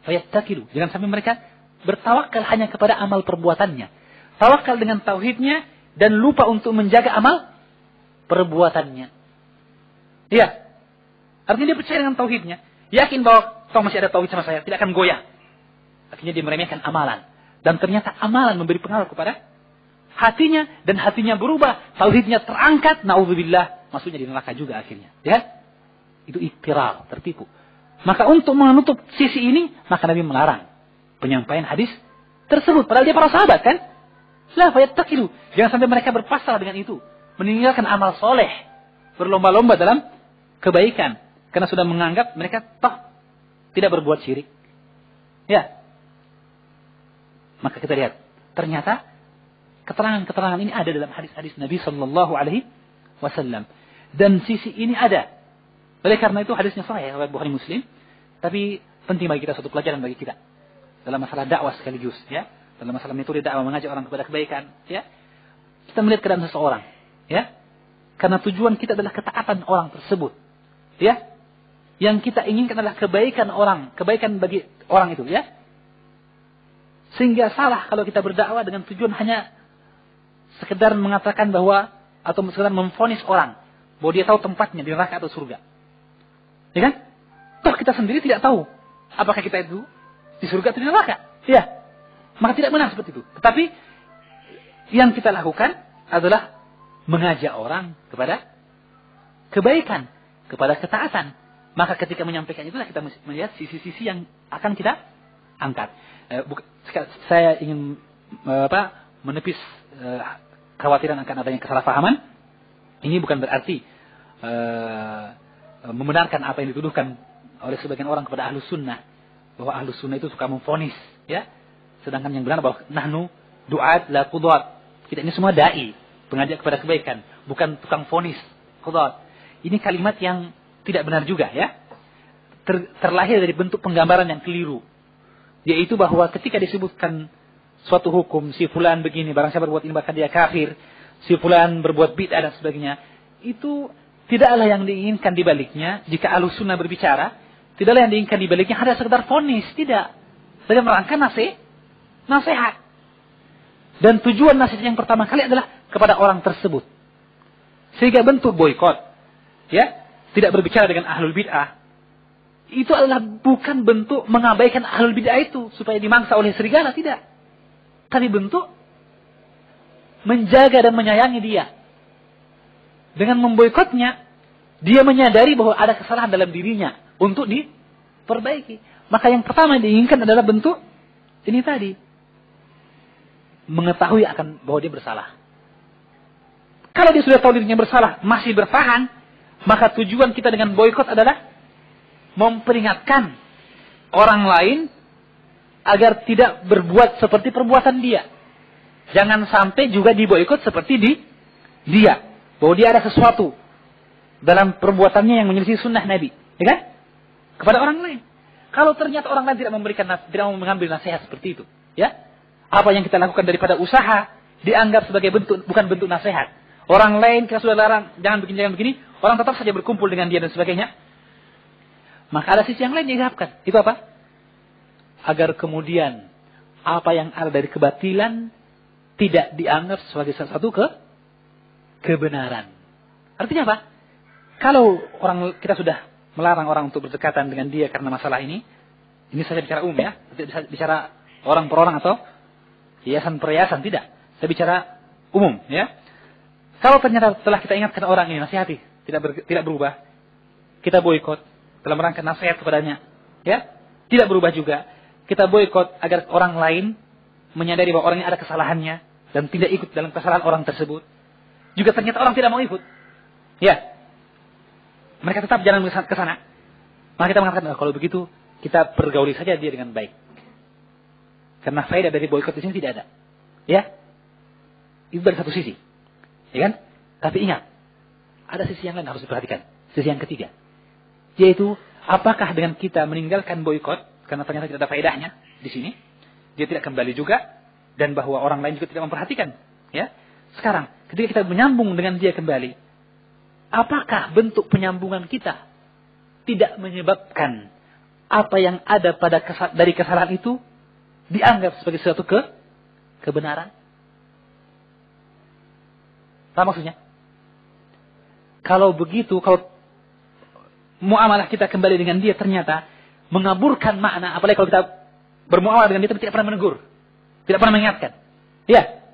fayattakilu." Jangan sampai mereka bertawakal hanya kepada amal perbuatannya. Tawakal dengan tauhidnya dan lupa untuk menjaga amal perbuatannya. Iya. Artinya dia percaya dengan tauhidnya. Yakin bahwa masih ada tauhid sama saya, tidak akan goyah. Akhirnya dia meremehkan amalan. Dan ternyata amalan memberi pengaruh kepada hatinya. Dan hatinya berubah. Tauhidnya terangkat. Na'udzubillah. Maksudnya di neraka juga akhirnya. Ya. Itu iktirar. Tertipu. Maka untuk menutup sisi ini. Maka Nabi melarang penyampaian hadis tersebut. Padahal dia para sahabat kan. La fayattakilu. Jangan sampai mereka berpasrah dengan itu. Meninggalkan amal soleh. Berlomba-lomba dalam kebaikan. Karena sudah menganggap mereka toh tidak berbuat syirik. Ya. Maka kita lihat. Ternyata keterangan-keterangan ini ada dalam hadis-hadis Nabi Sallallahu Alaihi Wasallam. Dan sisi ini ada. Oleh karena itu hadisnya sahih oleh Bukhari Muslim. Tapi penting bagi kita, suatu pelajaran bagi kita. Dalam masalah dakwah sekaligus. Ya. Dalam masalah metode dakwah, mengajak orang kepada kebaikan. Ya. Kita melihat keadaan seseorang. Ya. Karena tujuan kita adalah ketaatan orang tersebut. Ya. Yang kita inginkan adalah kebaikan orang. Kebaikan bagi orang itu. Ya. Sehingga salah kalau kita berdakwah dengan tujuan hanya sekedar mengatakan bahwa, atau sekedar memvonis orang bahwa dia tahu tempatnya di neraka atau surga. Ya kan? Toh kita sendiri tidak tahu apakah kita itu di surga atau di neraka. Ya. Maka tidak benar seperti itu. Tetapi yang kita lakukan adalah mengajak orang kepada kebaikan, kepada ketaatan. Maka ketika menyampaikan itulah kita melihat sisi-sisi yang akan kita angkat. Saya ingin menepis kekhawatiran akan adanya kesalahpahaman. Ini bukan berarti membenarkan apa yang dituduhkan oleh sebagian orang kepada ahlus sunnah, bahwa ahlus sunnah itu suka memvonis, ya. Sedangkan yang benar bahwa nahnu du'at la qudat. Kita ini semua dai, pengajak kepada kebaikan, bukan tukang vonis, qudat. Ini kalimat yang tidak benar juga, ya. Terlahir dari bentuk penggambaran yang keliru, yaitu bahwa ketika disebutkan suatu hukum, si fulan begini, barang siapa berbuat ini maka dia kafir, si fulan berbuat bid'ah dan sebagainya, itu tidaklah yang diinginkan di baliknya. Jika ahlus sunnah berbicara, tidaklah yang diinginkan di baliknya ada sekedar vonis, tidak. Dalam rangka nasihat. Dan tujuan nasihat yang pertama kali adalah kepada orang tersebut. Sehingga bentuk boikot, ya, tidak berbicara dengan ahlul bid'ah, itu adalah bukan bentuk mengabaikan ahlul bid'ah itu supaya dimangsa oleh serigala, tidak. Tapi bentuk menjaga dan menyayangi dia. Dengan memboikotnya, dia menyadari bahwa ada kesalahan dalam dirinya untuk diperbaiki. Maka yang pertama yang diinginkan adalah bentuk ini tadi. Mengetahui akan bahwa dia bersalah. Kalau dia sudah tahu dirinya bersalah, masih bertahan, maka tujuan kita dengan boikot adalah memperingatkan orang lain agar tidak berbuat seperti perbuatan dia. Jangan sampai juga diboikot seperti dia. Bahwa dia ada sesuatu dalam perbuatannya yang menyelisih sunnah Nabi. Ya kan? Kepada orang lain. Kalau ternyata orang lain tidak mengambil nasihat seperti itu. Ya? Apa yang kita lakukan daripada usaha dianggap sebagai bukan bentuk nasihat. Orang lain kita sudah larang, jangan begini. Orang tetap saja berkumpul dengan dia dan sebagainya. Maka ada sisi yang lain yang diharapkan. Itu apa? Agar kemudian apa yang ada dari kebatilan tidak dianggap sebagai sesuatu kebenaran. Artinya apa? Kalau kita sudah melarang orang untuk berdekatan dengan dia karena masalah ini saya bicara umum ya, tidak bisa bicara orang per orang atau hiasan perhiasan, tidak. Saya bicara umum ya. Kalau ternyata setelah kita ingatkan orang ini, nasihati, tidak berubah, kita boikot dalam rangka nasihat kepadanya, ya, tidak berubah juga. Kita boikot agar orang lain menyadari bahwa orang ini ada kesalahannya dan tidak ikut dalam kesalahan orang tersebut. Juga ternyata orang tidak mau ikut, ya, mereka tetap jalan ke sana. Maka kita mengatakan, kalau begitu kita pergauli saja dia dengan baik. Karena faedah dari boikot di sini tidak ada, ya. Itu dari satu sisi, ya kan? Tapi ingat, ada sisi yang lain harus diperhatikan. Sisi yang ketiga, yaitu apakah dengan kita meninggalkan boikot karena ternyata tidak ada faedahnya di sini, dia tidak kembali juga, dan bahwa orang lain juga tidak memperhatikan, ya. Sekarang, ketika kita menyambung dengan dia kembali, apakah bentuk penyambungan kita tidak menyebabkan apa yang ada dari kesalahan itu dianggap sebagai suatu kebenaran? Apa maksudnya? Kalau begitu, kalau muamalah kita kembali dengan dia ternyata mengaburkan makna, apalagi kalau kita bermuamalah dengan dia tapi tidak pernah menegur, tidak pernah mengingatkan, ya.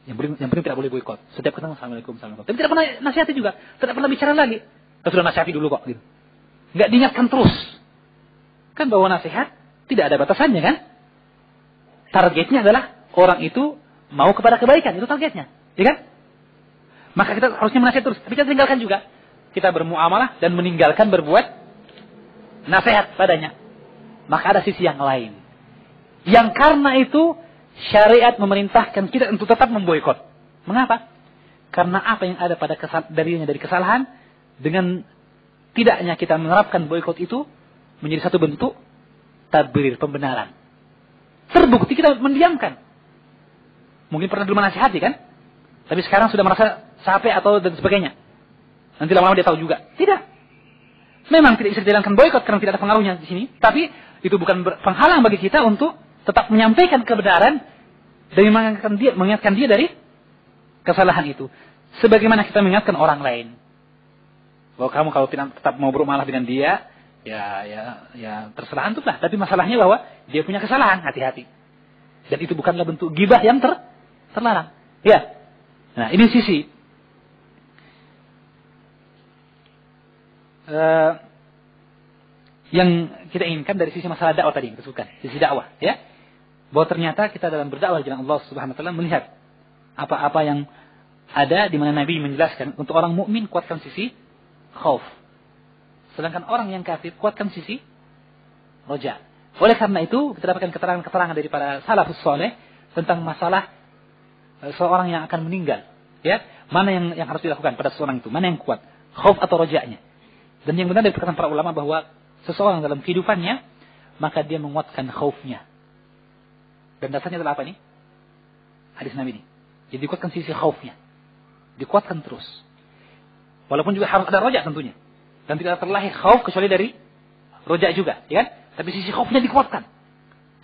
Yang penting tidak boleh boikot. Setiap ketemu assalamualaikum, assalamualaikum. Tapi tidak pernah nasihati juga, tidak pernah bicara lagi. Kita sudah nasihati dulu kok, gitu. Nggak diingatkan terus. Kan bahwa nasihat tidak ada batasannya kan? Targetnya adalah orang itu mau kepada kebaikan, itu targetnya, ya kan? Maka kita harusnya menasihat terus. Tapi kita tinggalkan juga. Kita bermuamalah dan meninggalkan berbuat nasihat padanya. Maka ada sisi yang lain. Yang karena itu syariat memerintahkan kita untuk tetap memboikot. Mengapa? Karena apa yang ada darinya dari kesalahan, dengan tidaknya kita menerapkan boikot itu menjadi satu bentuk tabrir, pembenaran. Terbukti kita mendiamkan. Mungkin pernah dulu menasihati kan? Tapi sekarang sudah merasa capek atau dan sebagainya. Nanti lama-lama dia tahu juga. Tidak. Memang tidak bisa dijalankan boikot karena tidak ada pengaruhnya di sini. Tapi itu bukan penghalang bagi kita untuk tetap menyampaikan kebenaran dan mengingatkan dia dari kesalahan itu. Sebagaimana kita mengingatkan orang lain. Bahwa kamu kalau tidak tetap mau bermuamalah dengan dia, ya terserah antum lah. Tapi masalahnya bahwa dia punya kesalahan, hati-hati. Dan itu bukanlah bentuk gibah yang terlarang. Ya. Nah, ini sisi yang kita inginkan dari sisi masalah dakwah tadi, kita sebutkan, sisi dakwah, ya. Bahwa ternyata kita dalam berdakwah di jalan Allah Subhanahu wa taala melihat apa-apa yang ada di mana Nabi menjelaskan untuk orang mukmin kuatkan sisi khauf. Sedangkan orang yang kafir kuatkan sisi roja. Oleh karena itu, kita dapatkan keterangan-keterangan dari para salafus saleh tentang masalah seorang yang akan meninggal, ya. Mana yang harus dilakukan pada seorang itu? Mana yang kuat? Khauf atau rojanya? Dan yang benar dari perkataan para ulama bahwa seseorang dalam kehidupannya maka dia menguatkan khaufnya. Dan dasarnya adalah apa nih? Hadis Nabi ini. Jadi dikuatkan sisi khaufnya. Dikuatkan terus. Walaupun juga harus ada roja tentunya. Dan tidak terlahir khauf kecuali dari roja juga, ya kan? Tapi sisi khaufnya dikuatkan.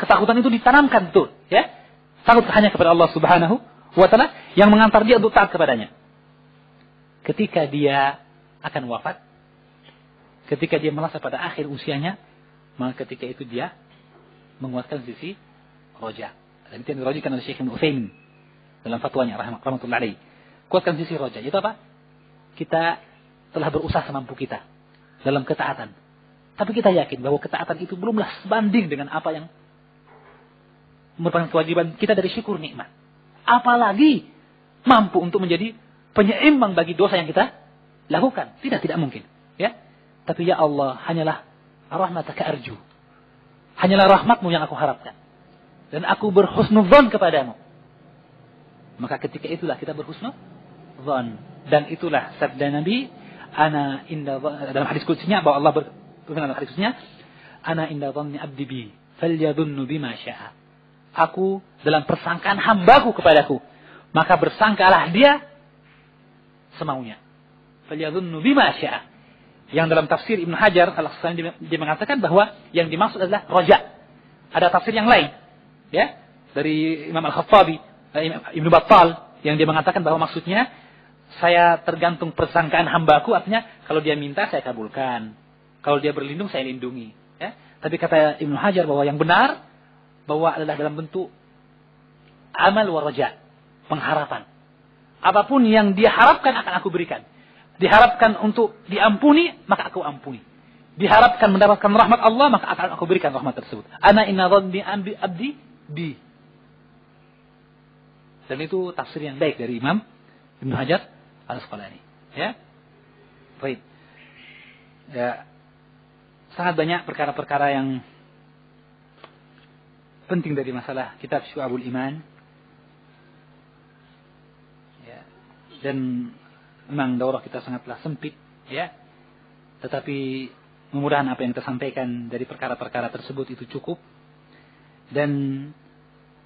Ketakutan itu ditanamkan betul, ya. Takut hanya kepada Allah Subhanahu wa taala yang mengantar dia untuk taat kepadanya. Ketika dia akan wafat, ketika dia merasa pada akhir usianya, maka ketika itu dia menguatkan sisi roja. Dan itu yang dirojikan oleh Syekh Ibnu Utsaimin dalam fatwanya rahmatullahi alaihi. Kuatkan sisi roja. Itu apa? Kita telah berusaha semampu kita dalam ketaatan. Tapi kita yakin bahwa ketaatan itu belumlah sebanding dengan apa yang merupakan kewajiban kita dari syukur nikmat. Apalagi mampu untuk menjadi penyeimbang bagi dosa yang kita lakukan. Tidak mungkin, ya. Tapi ya Allah, hanyalah rahmataka arju. Hanyalah rahmatmu yang aku harapkan. Dan aku berhusnudzon kepadamu. Maka ketika itulah kita berhusnudzon. Dan itulah sabda Nabi, ana inda dalam hadis qudsiynya bahwa Allah berfirman dalam hadis qudsiynya, ana inda dhanni abdi bi falyadhunnu bima syaa. Aku dalam persangkaan hambaku kepadaku, maka bersangkalah dia semaunya. Falyadhunnu bima syaa. Yang dalam tafsir Ibnu Hajar Al-Asqalani dia mengatakan bahwa yang dimaksud adalah roja. Ada tafsir yang lain, ya, dari Imam Al-Khattabi, Ibnu Battal, yang dia mengatakan bahwa maksudnya saya tergantung persangkaan hambaku, artinya kalau dia minta saya kabulkan. Kalau dia berlindung saya lindungi. Ya. Tapi kata Ibnu Hajar bahwa yang benar bahwa adalah dalam bentuk amal wa raja, pengharapan. Apapun yang dia harapkan akan aku berikan. Diharapkan untuk diampuni, maka aku ampuni. Diharapkan mendapatkan rahmat Allah, maka akan aku berikan rahmat tersebut. Ana inna dhanni abdi bi. Dan itu tafsir yang baik dari Imam Ibnu Hajar Al-Asqalani. Ya. Baik. Ya. Sangat banyak perkara-perkara yang penting dari masalah kitab Syu'abul Iman. Ya. Dan memang daurah kita sangatlah sempit, ya. Tetapi mudah-mudahan apa yang kita sampaikan dari perkara-perkara tersebut itu cukup. Dan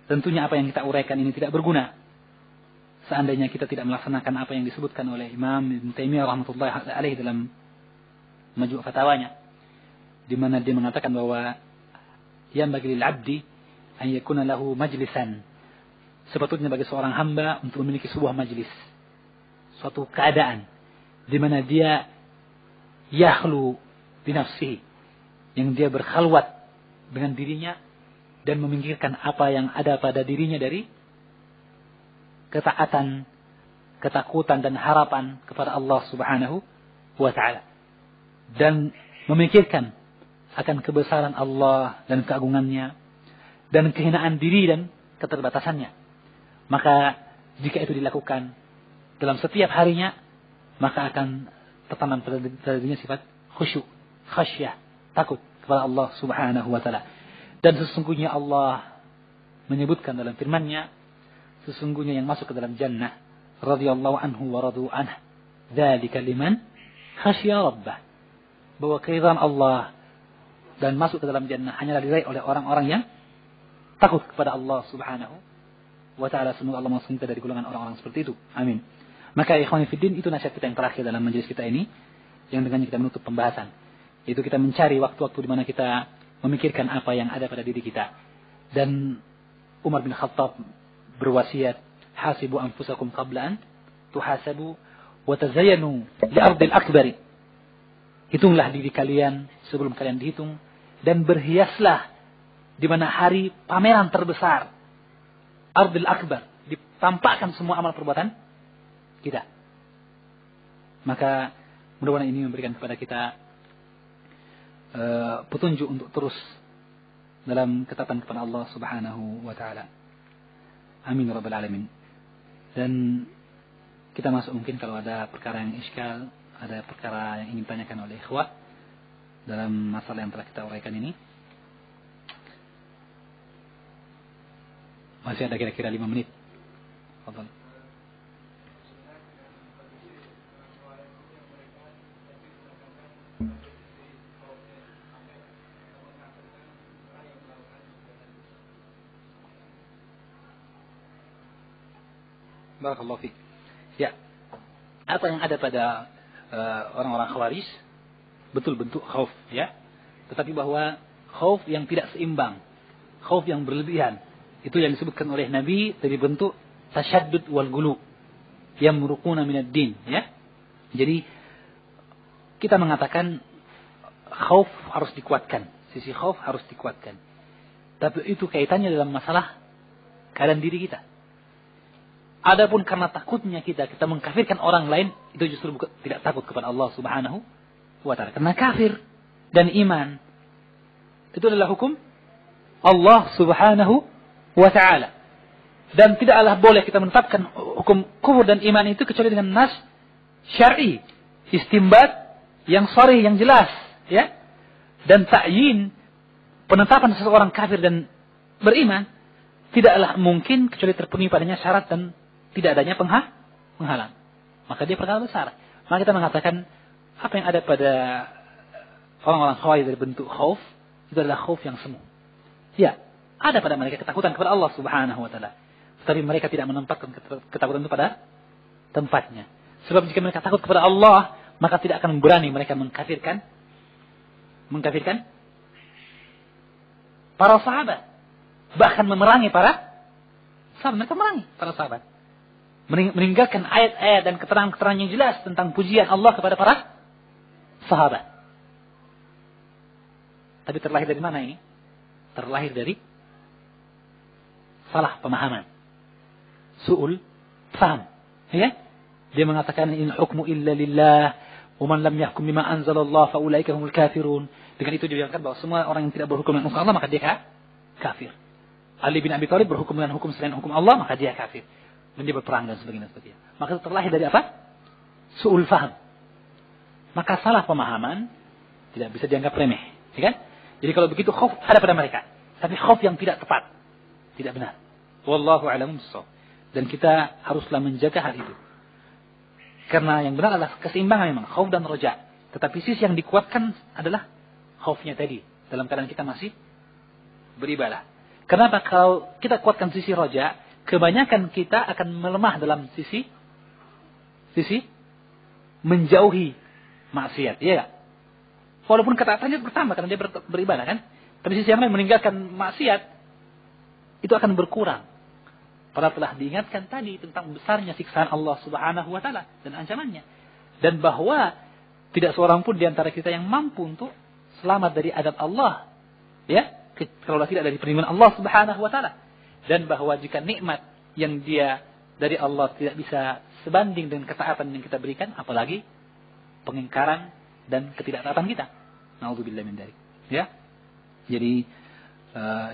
tentunya apa yang kita uraikan ini tidak berguna seandainya kita tidak melaksanakan apa yang disebutkan oleh Imam Ibn Taimiyah rahmatullahi alaihi dalam Majmu' Fatawanya, di mana dia mengatakan bahwa yang bagi lil abdi an yakuna lahu majlisan, sepatutnya bagi seorang hamba untuk memiliki sebuah majlis, suatu keadaan di mana dia yakhlu bi nafsihi, yang dia berkhalwat dengan dirinya dan memikirkan apa yang ada pada dirinya dari ketaatan, ketakutan dan harapan kepada Allah Subhanahu wa taala, dan memikirkan akan kebesaran Allah dan keagungannya dan kehinaan diri dan keterbatasannya. Maka jika itu dilakukan dalam setiap harinya, maka akan tertanam pada dirinya sifat khusyuk, khasyah, takut kepada Allah Subhanahu wa taala. Dan sesungguhnya Allah menyebutkan dalam firman-Nya, sesungguhnya yang masuk ke dalam jannah radhiyallahu anhu wa radu anhu, dzalika liman khasya rabbah, bahwa keridhaan Allah dan masuk ke dalam jannah hanyalah diraih oleh orang-orang yang takut kepada Allah Subhanahu wa taala. Semoga Allah masukkan kita dari golongan orang-orang seperti itu. Amin. Maka ikhwani fiddin, itu nasihat kita yang terakhir dalam majelis kita ini, yang dengannya kita menutup pembahasan, yaitu kita mencari waktu-waktu di mana kita memikirkan apa yang ada pada diri kita. Dan Umar bin Khattab berwasiat, hasibu anfusakum qabla an tuhasabu wa tazayyanu li ardil akbari. Hitunglah diri kalian sebelum kalian dihitung, dan berhiaslah di mana hari pameran terbesar, ardil akbar, ditampakkan semua amal perbuatan kita. Maka mudah-mudahan ini memberikan kepada kita petunjuk untuk terus dalam ketaatan kepada Allah Subhanahu wa taala. Amin ya rabbal alamin. Dan kita masuk mungkin kalau ada perkara yang iskal, ada perkara yang ingin ditanyakan oleh ikhwah dalam masalah yang telah kita uraikan ini. Masih ada kira-kira 5 menit. Fadhal. Barakallahu fiik. Ya. Apa yang ada pada orang-orang Khawarij betul bentuk khauf, ya. Tetapi bahwa khauf yang tidak seimbang, khauf yang berlebihan, itu yang disebutkan oleh Nabi dari bentuk tasyaddud wal gulu, yamruquna minad din, ya. Jadi kita mengatakan khauf harus dikuatkan, sisi khauf harus dikuatkan. Tapi itu kaitannya dalam masalah keadaan diri kita. Adapun karena takutnya kita mengkafirkan orang lain, itu justru tidak takut kepada Allah Subhanahu wa taala. Karena kafir dan iman itu adalah hukum Allah Subhanahu wa taala. Dan tidaklah boleh kita menetapkan hukum kufur dan iman itu kecuali dengan nas syar'i, istinbat yang sharih, yang jelas, ya. Dan ta'yin, penetapan seseorang kafir dan beriman tidaklah mungkin kecuali terpenuhi padanya syarat dan tidak adanya penghalang. Maka dia perkara besar. Maka kita mengatakan apa yang ada pada orang-orang Khawarij dari bentuk khauf, itu adalah khauf yang semu. Ya, ada pada mereka ketakutan kepada Allah Subhanahu wa taala. Tetapi mereka tidak menempatkan ketakutan itu pada tempatnya. Sebab jika mereka takut kepada Allah, maka tidak akan berani mereka mengkafirkan para sahabat. Bahkan memerangi para sahabat. Mereka memerangi para sahabat. meninggalkan ayat-ayat dan keterangan-keterangan yang jelas tentang pujian Allah kepada para sahabat. Tapi terlahir dari mana ini? Terlahir dari salah pemahaman. Su'ul faham. Ya? Dia mengatakan in hukmu illa lillah wa man lam yahkum bima anzalallah fa ulaika humul kafirun. Dengan itu dia bilang bahwa semua orang yang tidak berhukum dengan hukum Allah maka dia kafir. Ali bin Abi Thalib berhukum dengan hukum selain hukum Allah maka dia kafir. Dan dia berperang dan sebagainya. Maka terlahir dari apa? Su'ul faham. Maka salah pemahaman tidak bisa dianggap remeh. Ya kan? Jadi kalau begitu khauf ada pada mereka. Tapi khauf yang tidak tepat. Tidak benar. Wallahu a'lam bissawab. Dan kita haruslah menjaga hal itu. Karena yang benar adalah keseimbangan memang. Khauf dan roja. Tetapi sisi yang dikuatkan adalah khaufnya tadi. Dalam keadaan kita masih beribadah. Kenapa? Kalau kita kuatkan sisi roja, kebanyakan kita akan melemah dalam sisi menjauhi maksiat. Iya gak? Walaupun ketaatannya bertambah karena dia beribadah kan. Tapi sisi yang lain meninggalkan maksiat itu akan berkurang. Padahal telah diingatkan tadi tentang besarnya siksaan Allah Subhanahu wa taala dan ancamannya. Dan bahwa tidak seorang pun di antara kita yang mampu untuk selamat dari adab Allah. Ya, kalau tidak dari perlindungan Allah Subhanahu wa taala. Dan bahwa jika nikmat yang dia dari Allah tidak bisa sebanding dengan ketaatan yang kita berikan, apalagi pengingkaran dan ketidaktaatan kita. Nauzubillah min dzalik. Ya. Jadi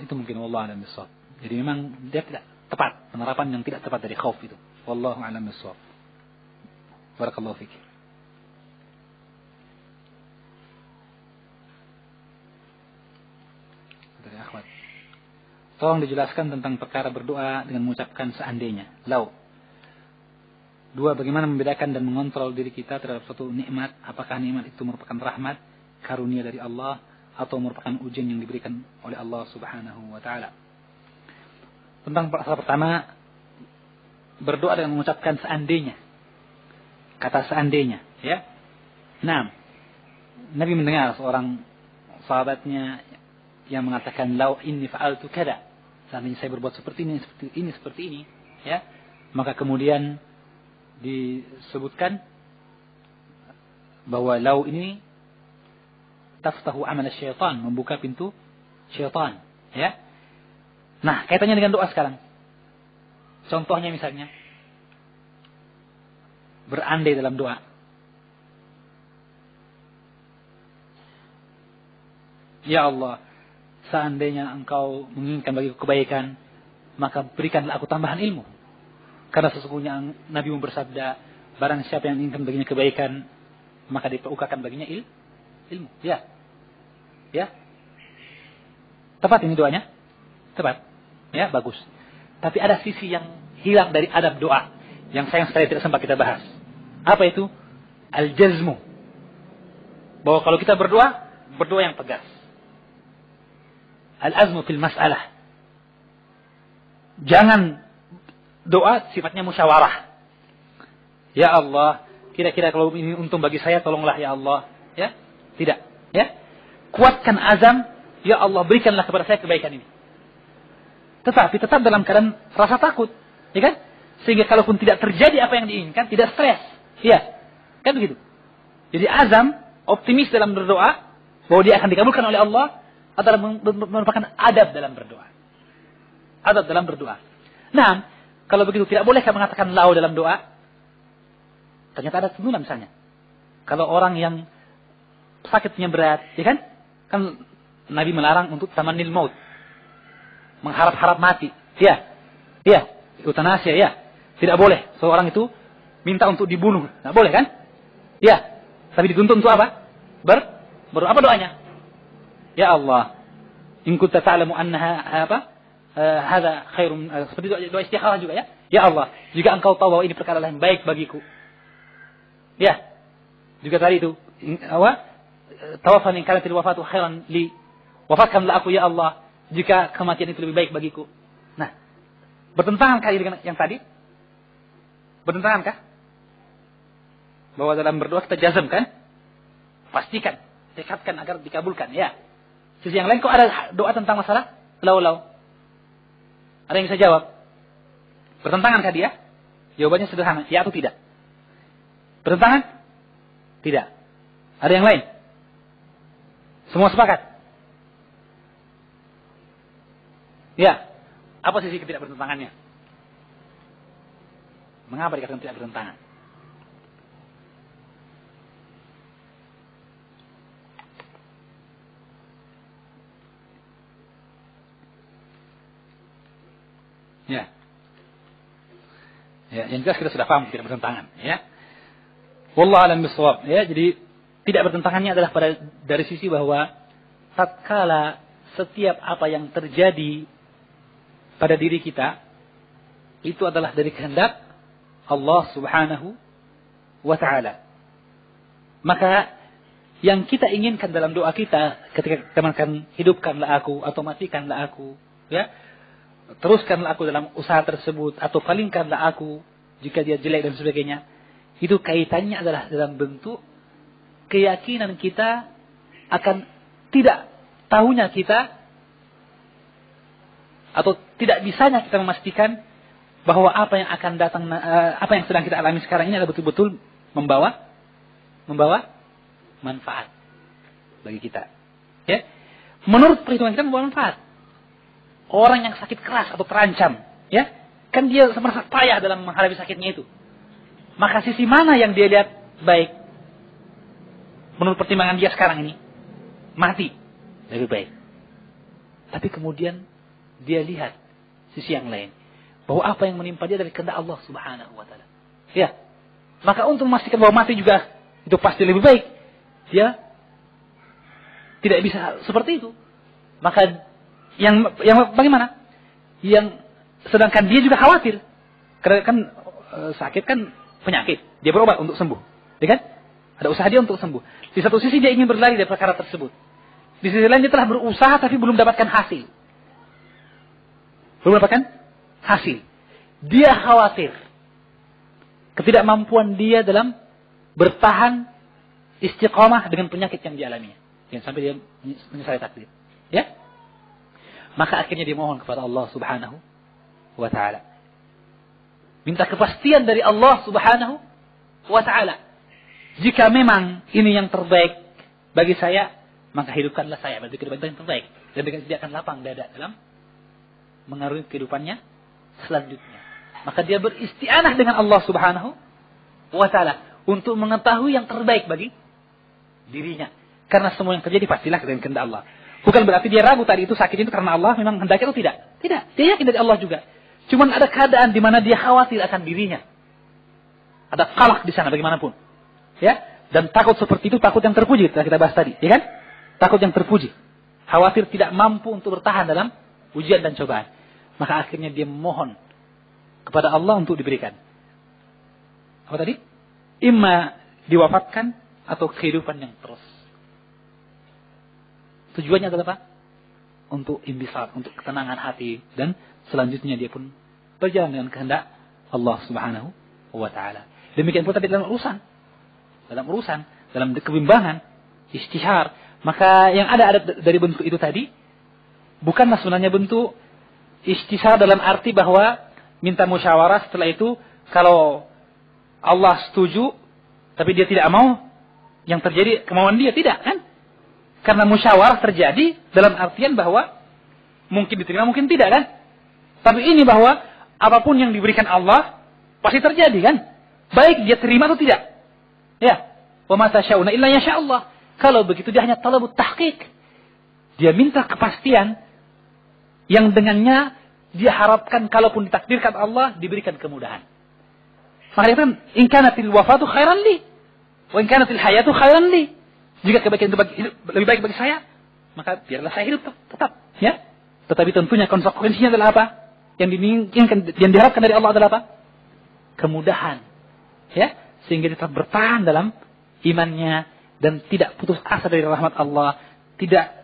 itu mungkin wallahu a'lam bissawab. Jadi memang dia tidak tepat, penerapan yang tidak tepat dari khauf itu. Wallahu a'lam bissawab. Barakallahu fik. Dari akhwat. Tolong dijelaskan tentang perkara berdoa dengan mengucapkan seandainya. Lau. 2. Bagaimana membedakan dan mengontrol diri kita terhadap suatu nikmat. Apakah nikmat itu merupakan rahmat, karunia dari Allah, atau merupakan ujian yang diberikan oleh Allah Subhanahu wa ta'ala. Tentang perkara pertama, berdoa dengan mengucapkan seandainya. Kata seandainya. Ya. Nah, Nabi mendengar seorang sahabatnya yang mengatakan, lau inni fa'altu kada. Seandainya saya berbuat seperti ini. Ya. Maka kemudian disebutkan bahwa lau ini taftahu amal syaitan, membuka pintu syaitan, ya. Nah, kaitannya dengan doa sekarang. Contohnya misalnya berandai dalam doa. Ya Allah, seandainya Engkau menginginkan bagiku kebaikan, maka berikanlah aku tambahan ilmu. Karena sesungguhnya Nabi bersabda, barang siapa yang inginkan baginya kebaikan, maka diperbukakan baginya ilmu. Ya. Ya. Tepat ini doanya? Tepat. Ya, bagus. Tapi ada sisi yang hilang dari adab doa, yang sayang sekali tidak sempat kita bahas. Apa itu? Al-jazmu. Bahwa kalau kita berdoa yang tegas. Al-azmu fil mas'alah. Jangan doa sifatnya musyawarah. Ya Allah, kira-kira kalau ini untung bagi saya, tolonglah ya Allah. Ya, tidak. Ya, kuatkan azam. Ya Allah, berikanlah kepada saya kebaikan ini. Tetapi tetap dalam keadaan rasa takut, ya kan? Sehingga kalaupun tidak terjadi apa yang diinginkan, tidak stres. Ya, kan begitu. Jadi azam, optimis dalam berdoa, bahwa dia akan dikabulkan oleh Allah, adalah merupakan adab dalam berdoa. Adab dalam berdoa. Nah, kalau begitu tidak boleh mengatakan lau dalam doa. Ternyata ada tuntunan misalnya. Kalau orang yang sakitnya berat, ya kan? Kan Nabi melarang untuk tamannil maut. Mengharap-harap mati. Ya. Ya. Eutanasia, ya. Tidak boleh. Seorang itu minta untuk dibunuh. Tidak boleh kan? Ya. Tapi dituntut untuk apa? Apa doanya? Ya Allah. In kunta ta'lamu annaha apa? Hadza khairum. Seperti doa istikharah juga ya. Ya Allah. Jika engkau tahu bahwa ini perkara yang baik bagiku. Ya. Juga tadi itu. Tawaffani in kanatil wafatu khairan li. Wafatkanlah aku ya Allah jika kematian itu lebih baik bagiku. Nah, bertentangankah dengan yang tadi? Bertentangankah? Bahwa dalam berdoa kita jazam kan? Pastikan, tekadkan agar dikabulkan, ya. Sisi yang lain kok ada doa tentang masalah lau-lau? Ada yang bisa jawab? Bertentangankah dia? Jawabannya sederhana, ya atau tidak? Bertentangan? Tidak. Ada yang lain? Semua sepakat? Ya. Apa sisi ketidakbertentangannya? Mengapa dikatakan tidak bertentangan? Ya. Ya, yang jelas kita sudah paham tidak bertentangan, ya. Wallahu a'lam bishawab. Ya, jadi tidak bertentangannya adalah dari sisi bahwa tatkala setiap apa yang terjadi pada diri kita itu adalah dari kehendak Allah Subhanahu wa taala. Maka yang kita inginkan dalam doa kita ketika kita mengatakan hidupkanlah aku atau matikanlah aku, ya. Teruskanlah aku dalam usaha tersebut atau palingkanlah aku jika dia jelek dan sebagainya. Itu kaitannya adalah dalam bentuk keyakinan kita akan tidak tahunya kita atau tidak bisanya kita memastikan bahwa apa yang akan datang, apa yang sedang kita alami sekarang ini adalah betul-betul membawa manfaat bagi kita. Ya, menurut perhitungan kita membawa manfaat. Orang yang sakit keras atau terancam, ya, kan dia merasa payah dalam menghadapi sakitnya itu. Maka sisi mana yang dia lihat baik? Menurut pertimbangan dia sekarang ini, mati lebih baik. Tapi kemudian dia lihat sisi yang lain, bahwa apa yang menimpa dia dari kehendak Allah Subhanahu wa taala. Ya. Maka untuk memastikan bahwa mati juga itu pasti lebih baik, dia tidak bisa seperti itu. Maka yang bagaimana? Yang sedangkan dia juga khawatir. Karena kan sakit kan penyakit. Dia berobat untuk sembuh. Ya kan? Ada usaha dia untuk sembuh. Di satu sisi dia ingin berlari dari perkara tersebut. Di sisi lain dia telah berusaha tapi belum mendapatkan hasil. Belum mendapatkan hasil. Dia khawatir ketidakmampuan dia dalam bertahan istiqamah dengan penyakit yang dialaminya. Jangan sampai dia menyesali takdir. Ya? Maka akhirnya dia mohon kepada Allah Subhanahu wa taala. Minta kepastian dari Allah Subhanahu wa taala. Jika memang ini yang terbaik bagi saya, maka hidupkanlah saya berarti kehidupan yang terbaik. Dan dia akan lapang dada dalam mengarungi kehidupannya selanjutnya. Maka dia beristianah dengan Allah Subhanahu wa taala untuk mengetahui yang terbaik bagi dirinya. Karena semua yang terjadi pastilah dengan kehendak Allah. Bukan berarti dia ragu tadi itu sakit itu karena Allah memang hendaknya atau tidak. Tidak. Dia yakin dari Allah juga. Cuman ada keadaan di mana dia khawatir akan dirinya. Ada qalaq di sana bagaimanapun. Ya. Dan takut seperti itu takut yang terpuji. Telah kita bahas tadi. Ya kan? Takut yang terpuji. Khawatir tidak mampu untuk bertahan dalam ujian dan cobaan. Maka akhirnya dia memohon kepada Allah untuk diberikan. Apa tadi? Imma diwafatkan atau kehidupan yang terus. Tujuannya adalah apa? Untuk imbisar, untuk ketenangan hati. Dan selanjutnya dia pun berjalan dengan kehendak Allah Subhanahu wa ta'ala. Demikian pula tadi dalam urusan. Dalam kebimbangan, istihar. Maka yang ada dari bentuk itu tadi, bukanlah sebenarnya bentuk istihar dalam arti bahwa minta musyawarah setelah itu, kalau Allah setuju, tapi dia tidak mau, yang terjadi kemauan dia, tidak kan? Karena musyawarah terjadi dalam artian bahwa mungkin diterima, mungkin tidak kan? Tapi ini bahwa apapun yang diberikan Allah pasti terjadi kan? Baik dia terima atau tidak. Ya. Wa ma tasyauna illa yasha Allah. Kalau begitu dia hanya talabut tahqiq. Dia minta kepastian yang dengannya dia harapkan kalaupun ditakdirkan Allah diberikan kemudahan. Maka dia katakan, in kanatil wafatu khairan li wa in kanatil hayatu khairan li. Jika kebaikan itu lebih baik bagi saya, maka biarlah saya hidup tetap, ya. Tetapi tentunya konsekuensinya adalah apa? Yang diinginkan, yang diharapkan dari Allah adalah apa? Kemudahan, ya, sehingga dia tetap bertahan dalam imannya dan tidak putus asa dari rahmat Allah, tidak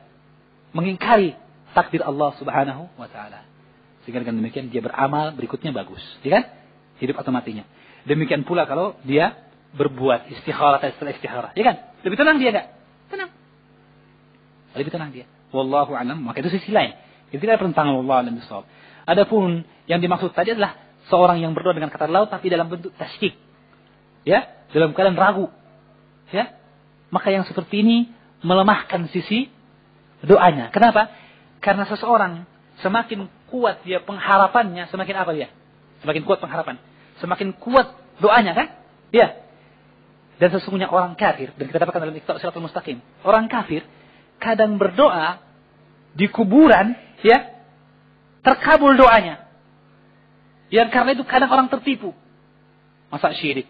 mengingkari takdir Allah Subhanahu wa taala. Sehingga dengan demikian dia beramal berikutnya bagus, ya kan? Hidup atau matinya. Demikian pula kalau dia berbuat istikharah setelah istikharah, ya kan? Lebih tenang dia enggak? Tenang. Lebih tenang dia. Wallahu a'lam. Maka itu sisi lain. Itu tidak pertentangan wallahu a'lam bishawab. Adapun yang dimaksud tadi adalah seorang yang berdoa dengan kata laut tapi dalam bentuk tasydid, ya, dalam keadaan ragu, ya, maka yang seperti ini melemahkan sisi doanya. Kenapa? Karena seseorang semakin kuat dia pengharapannya, semakin apa dia? Semakin kuat pengharapan, semakin kuat doanya, kan? Ya. Dan sesungguhnya orang kafir, dan kita dapatkan dalam Iqta' Shiratal Mustaqim, orang kafir kadang berdoa di kuburan, ya, terkabul doanya. Yang karena itu kadang orang tertipu. Masa syirik,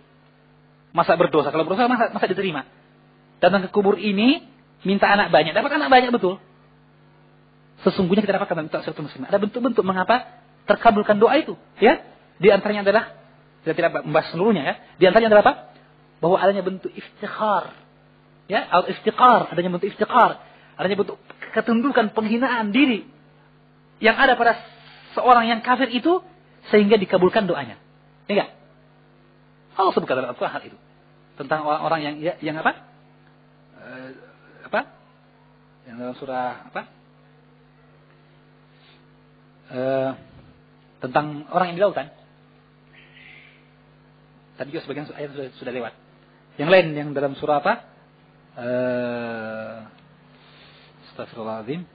masa berdosa, kalau berdosa masa diterima. Datang ke kubur ini, minta anak banyak, dapat anak banyak betul. Sesungguhnya kita dapatkan dalam Iqta' Shiratal Mustaqim, ada bentuk-bentuk mengapa terkabulkan doa itu, ya. Di antaranya adalah, kita tidak membahas seluruhnya, ya. Di antaranya adalah apa? Bahwa adanya bentuk iftikhar, ya, al-iftiqar, adanya bentuk iftiqar, adanya bentuk ketundukan, penghinaan diri yang ada pada seorang yang kafir itu sehingga dikabulkan doanya. Ya enggak? Allah sebutkan dalam Al-Qur'an hal itu tentang orang-orang yang apa? Yang dalam surah apa? Tentang orang yang di lautan. Tadi juga sebagian ayat sudah lewat. Yang lain yang dalam surah apa? Astaghfirullahaladzim.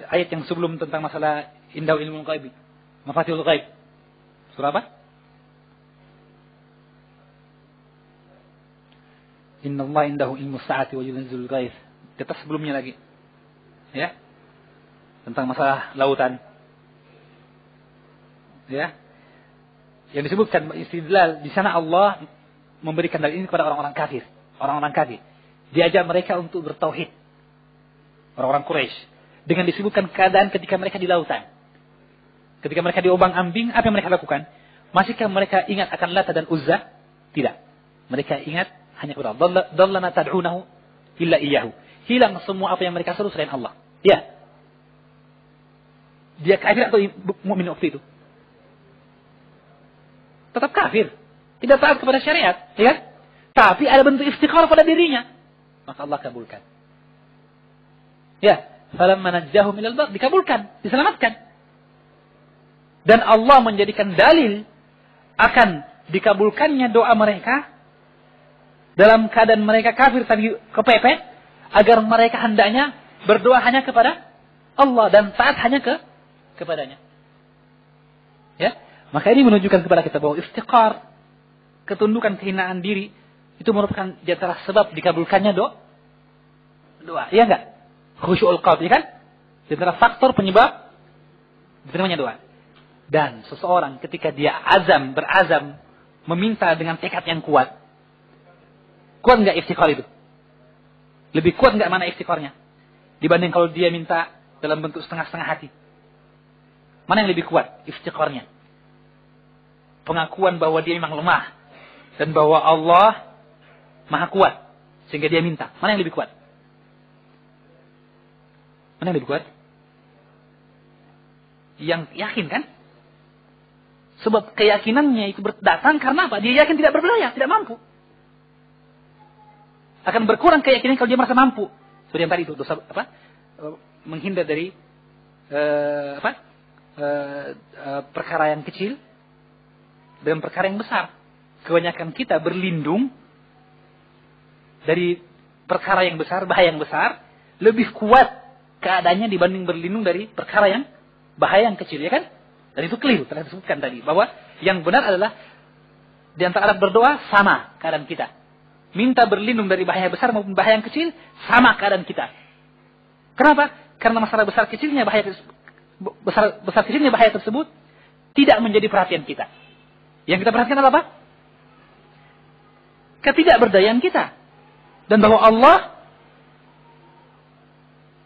Ayat yang sebelum tentang masalah indahu ilmul ghaib, mafatihul ghaib. Surah apa? Innallaha indahu ilmus sa'ati wa yunzilul ghaib. Di atas sebelumnya lagi. Ya. Tentang masalah lautan. Ya. Yang disebutkan istidlal di sana Allah memberikan dalil ini kepada orang-orang kafir. Orang-orang kafir. Diajak mereka untuk bertauhid. Orang-orang Quraisy. Dengan disebutkan keadaan ketika mereka di lautan. Ketika mereka diombang-ambing, apa yang mereka lakukan? Masihkah mereka ingat akan Lata dan Uzza? Tidak. Mereka ingat hanya kepada Allah. Dallana tad'unahu illa iyyahu. Hilang semua apa yang mereka seru selain Allah. Ya. Dia kafir atau mukmin waktu itu? Tetap kafir. Tidak taat kepada syariat. Ya kan? Tapi ada bentuk iftikhar pada dirinya. Maka Allah kabulkan. Ya. Falamma najjahum ilal bar. Dikabulkan. Diselamatkan. Dan Allah menjadikan dalil akan dikabulkannya doa mereka dalam keadaan mereka kafir tadi kepepet, agar mereka hendaknya berdoa hanya kepada Allah dan taat hanya kepadanya. Ya, maka ini menunjukkan kepada kita bahwa iftiqar, ketundukan, kehinaan diri itu merupakan di antara sebab dikabulkannya doa. Iya enggak? Khusyu'ul qalb, ya kan? Di antara faktor penyebab diterimanya doa. Dan seseorang ketika dia berazam meminta dengan tekad yang kuat enggak iftiqar itu? Lebih kuat enggak mana iftiqarnya? Dibanding kalau dia minta dalam bentuk setengah-setengah hati. Mana yang lebih kuat iftiqarnya? Pengakuan bahwa dia memang lemah dan bahwa Allah Maha kuat sehingga dia minta. Mana yang lebih kuat? Mana yang lebih kuat? Yang yakin, kan? Sebab keyakinannya itu datang karena apa? Dia yakin tidak berdaya, tidak mampu. Akan berkurang keyakinan kalau dia merasa mampu. Seperti yang tadi itu dosa apa? Menghindar dari perkara yang kecil dan perkara yang besar. Kebanyakan kita berlindung dari perkara yang besar, bahaya yang besar, lebih kuat keadaannya dibanding berlindung dari perkara yang bahaya yang kecil, ya kan? Dan itu keliru, telah disebutkan tadi bahwa yang benar adalah di antara berdoa sama keadaan kita. Minta berlindung dari bahaya besar maupun bahaya yang kecil sama keadaan kita. Kenapa? Karena masalah besar kecilnya bahaya tersebut tidak menjadi perhatian kita. Yang kita perhatikan adalah apa? Ketidakberdayaan kita. Dan bahwa Allah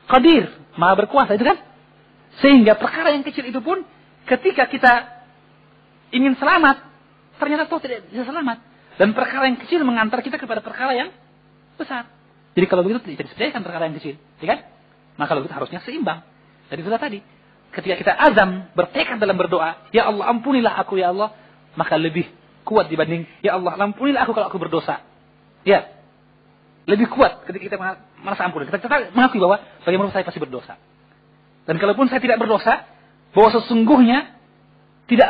Qadir, Maha berkuasa, itu kan? Sehingga perkara yang kecil itu pun ketika kita ingin selamat, ternyata toh tidak bisa selamat. Dan perkara yang kecil mengantar kita kepada perkara yang besar. Jadi kalau begitu tidak disediakan perkara yang kecil, ya kan? Maka kalau begitu harusnya seimbang. Jadi sudah tadi, ketika kita azam, bertekad dalam berdoa, ya Allah ampunilah aku ya Allah, maka lebih kuat dibanding ya Allah ampunilah aku kalau aku berdosa. Ya. lebih kuat ketika kita merasa ampun. Kita mengakui bahwa bagaimana saya pasti berdosa. Dan kalaupun saya tidak berdosa, bahwa sesungguhnya tidak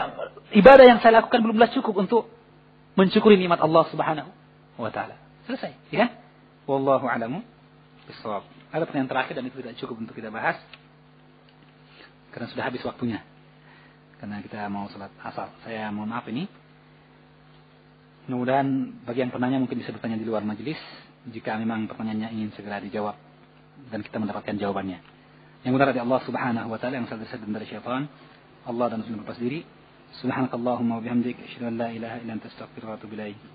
ibadah yang saya lakukan belumlah cukup untuk mensyukuri nikmat Allah Subhanahu wa taala. Selesai, ya. Wallahu a'lamu bissawab. Ada pertanyaan terakhir dan itu tidak cukup untuk kita bahas. Karena sudah habis waktunya. Karena kita mau salat asar. Saya mohon maaf ini. Mudah-mudahan bagi yang penanya mungkin bisa bertanya di luar majelis. Jika memang pertanyaannya ingin segera dijawab. Dan kita mendapatkan jawabannya. Yang benar dari Allah Subhanahu wa taala, yang salah dari syaitan. Allah dan Rasulullah lepas diri. Subhanakallahumma wa bihamdik, asyhadu an la ilaha illa anta astaghfiruka wa atubu ilaik.